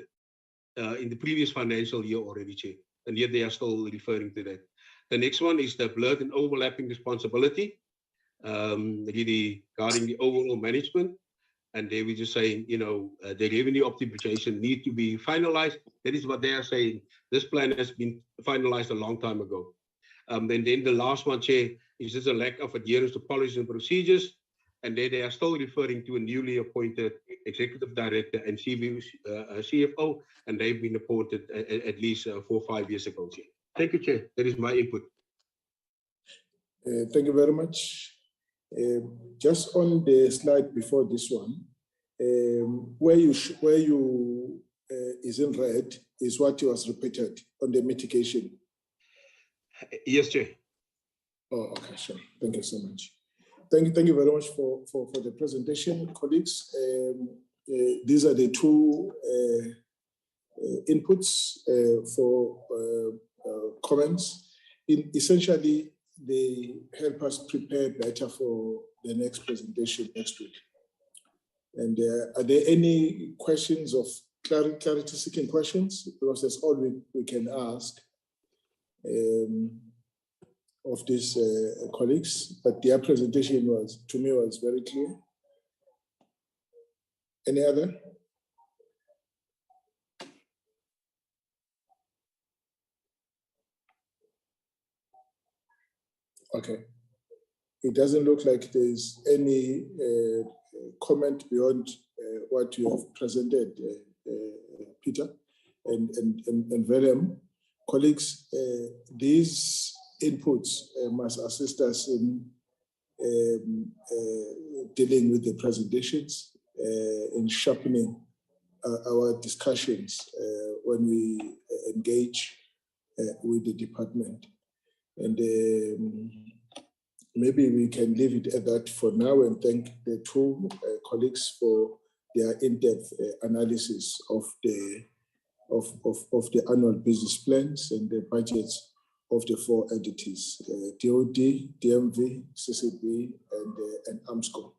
in the previous financial year already, Chair, and yet they are still referring to that. The next one is the blurred and overlapping responsibility regarding the overall management. And they were just saying, you know, the revenue optimization need to be finalized. That is what they are saying. This plan has been finalized a long time ago. And then the last one, Chair, is just a lack of adherence to policies and procedures. And they are still referring to a newly appointed executive director and CFO, and they've been appointed at least 4 or 5 years ago, Chair. Thank you, Chair. That is my input. Thank you very much. Just on the slide before this one, where you is in red is what was repeated on the mitigation. Yes, Chair. Oh, okay, sure. Thank you so much. Thank you very much for the presentation, colleagues. These are the two inputs for comments. Essentially, they help us prepare better for the next presentation next week. And are there any questions of clarity-seeking questions? Because that's all we can ask of these colleagues. But their presentation to me was very clear. Any other? Okay. It doesn't look like there's any comment beyond what you have presented, Peter and William. Colleagues, these inputs must assist us in dealing with the presentations, in sharpening our discussions when we engage with the department. And maybe we can leave it at that for now and thank the two colleagues for their in-depth analysis of the annual business plans and the budgets of the 4 entities, DOD, DMV, CCB, and Armscor.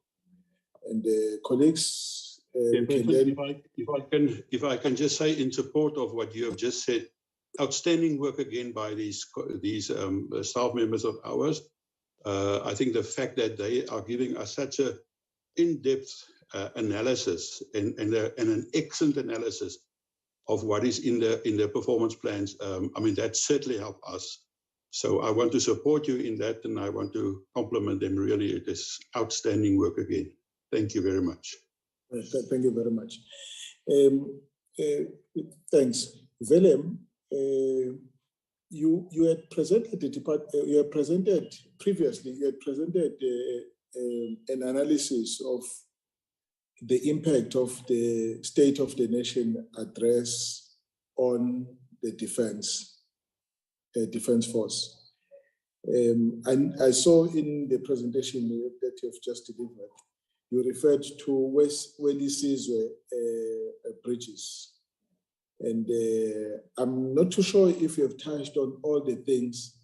And colleagues, if I can just say in support of what you have just said, outstanding work again by these staff members of ours. I think the fact that they are giving us such a in-depth analysis and an excellent analysis of what is in the performance plans, I mean, that certainly helped us. So I want to support you in that, and I want to compliment them. Really, it is outstanding work again. Thank you very much. Thank you very much. Thanks, Willem. You had presented the department. You had presented previously. You had presented an analysis of the impact of the State of the Nation address on the defense force. And I saw in the presentation that you have just delivered, you referred to Welisizwe bridges. And I'm not too sure if you have touched on all the things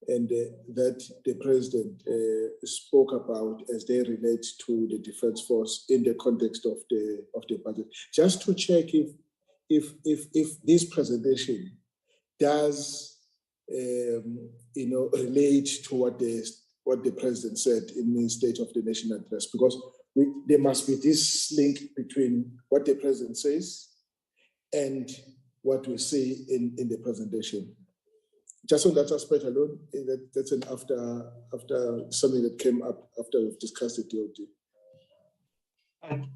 and that the president spoke about as they relate to the defense force in the context of the budget. Just to check if this presentation does relate to what the president said in the State of the Nation address, because there must be this link between what the president says and what we see in the presentation. Just on that aspect alone, that's an after something that came up after we've discussed the DOD.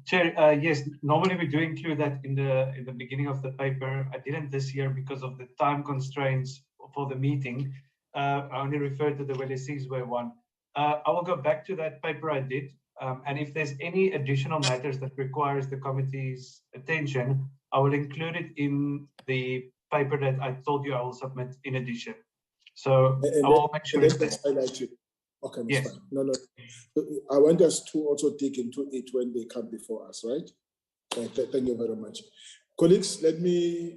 Chair, yes, normally we do include that in the beginning of the paper. I didn't this year because of the time constraints for the meeting. I only referred to the Welisizwe one. I will go back to that paper I did, and if there's any additional matters that requires the committee's attention, I will include it in the paper that I told you I will submit in addition. So I will make sure it's highlight it. Okay, that's yes. Fine. No. I want us to also dig into it when they come before us, right? Thank you very much. Colleagues, let me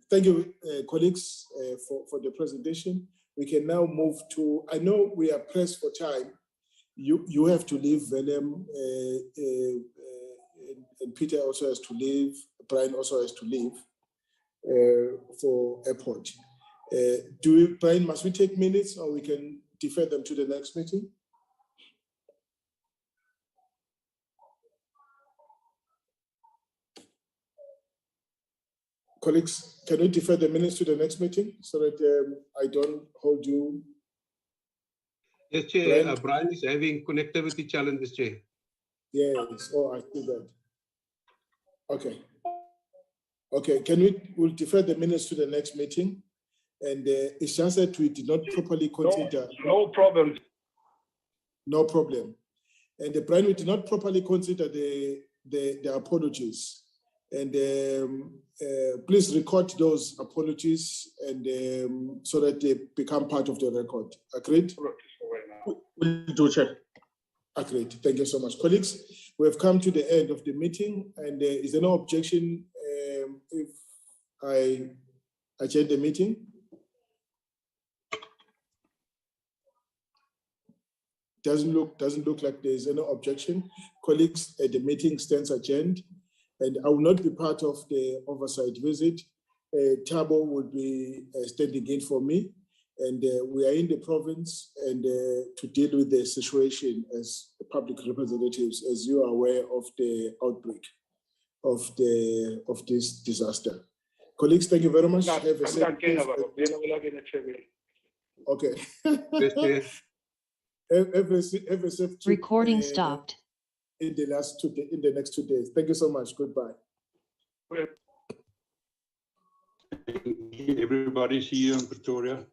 thank you, colleagues, for the presentation. We can now move to, I know we are pressed for time. You have to leave, Willem, and Peter also has to leave, Brian also has to leave for airport. Brian, must we take minutes or we can defer them to the next meeting? Colleagues, can we defer the minutes to the next meeting so that I don't hold you? Yes, Chair. Brian is having connectivity challenges, Chair. Yes. Oh, I see that. Okay. Okay. We'll defer the minutes to the next meeting. And it's just that we did not properly consider. No problem. No problem. And Brian, we did not properly consider the apologies. And please record those apologies and so that they become part of the record. Agreed? Will do, Chair. Agreed. Thank you so much. Colleagues, we have come to the end of the meeting, and is there no objection if I adjourn the meeting? Doesn't look like there's any objection. Colleagues, the meeting stands adjourned, and I will not be part of the oversight visit. Thabo will be standing in for me, and we are in the province and to deal with the situation as public representatives, as you are aware of the outbreak of this disaster. Colleagues, thank you very much. Have a safe okay. Have a safe trip. Recording stopped. In the next 2 days. Thank you so much. Goodbye. Everybody, see you in Pretoria.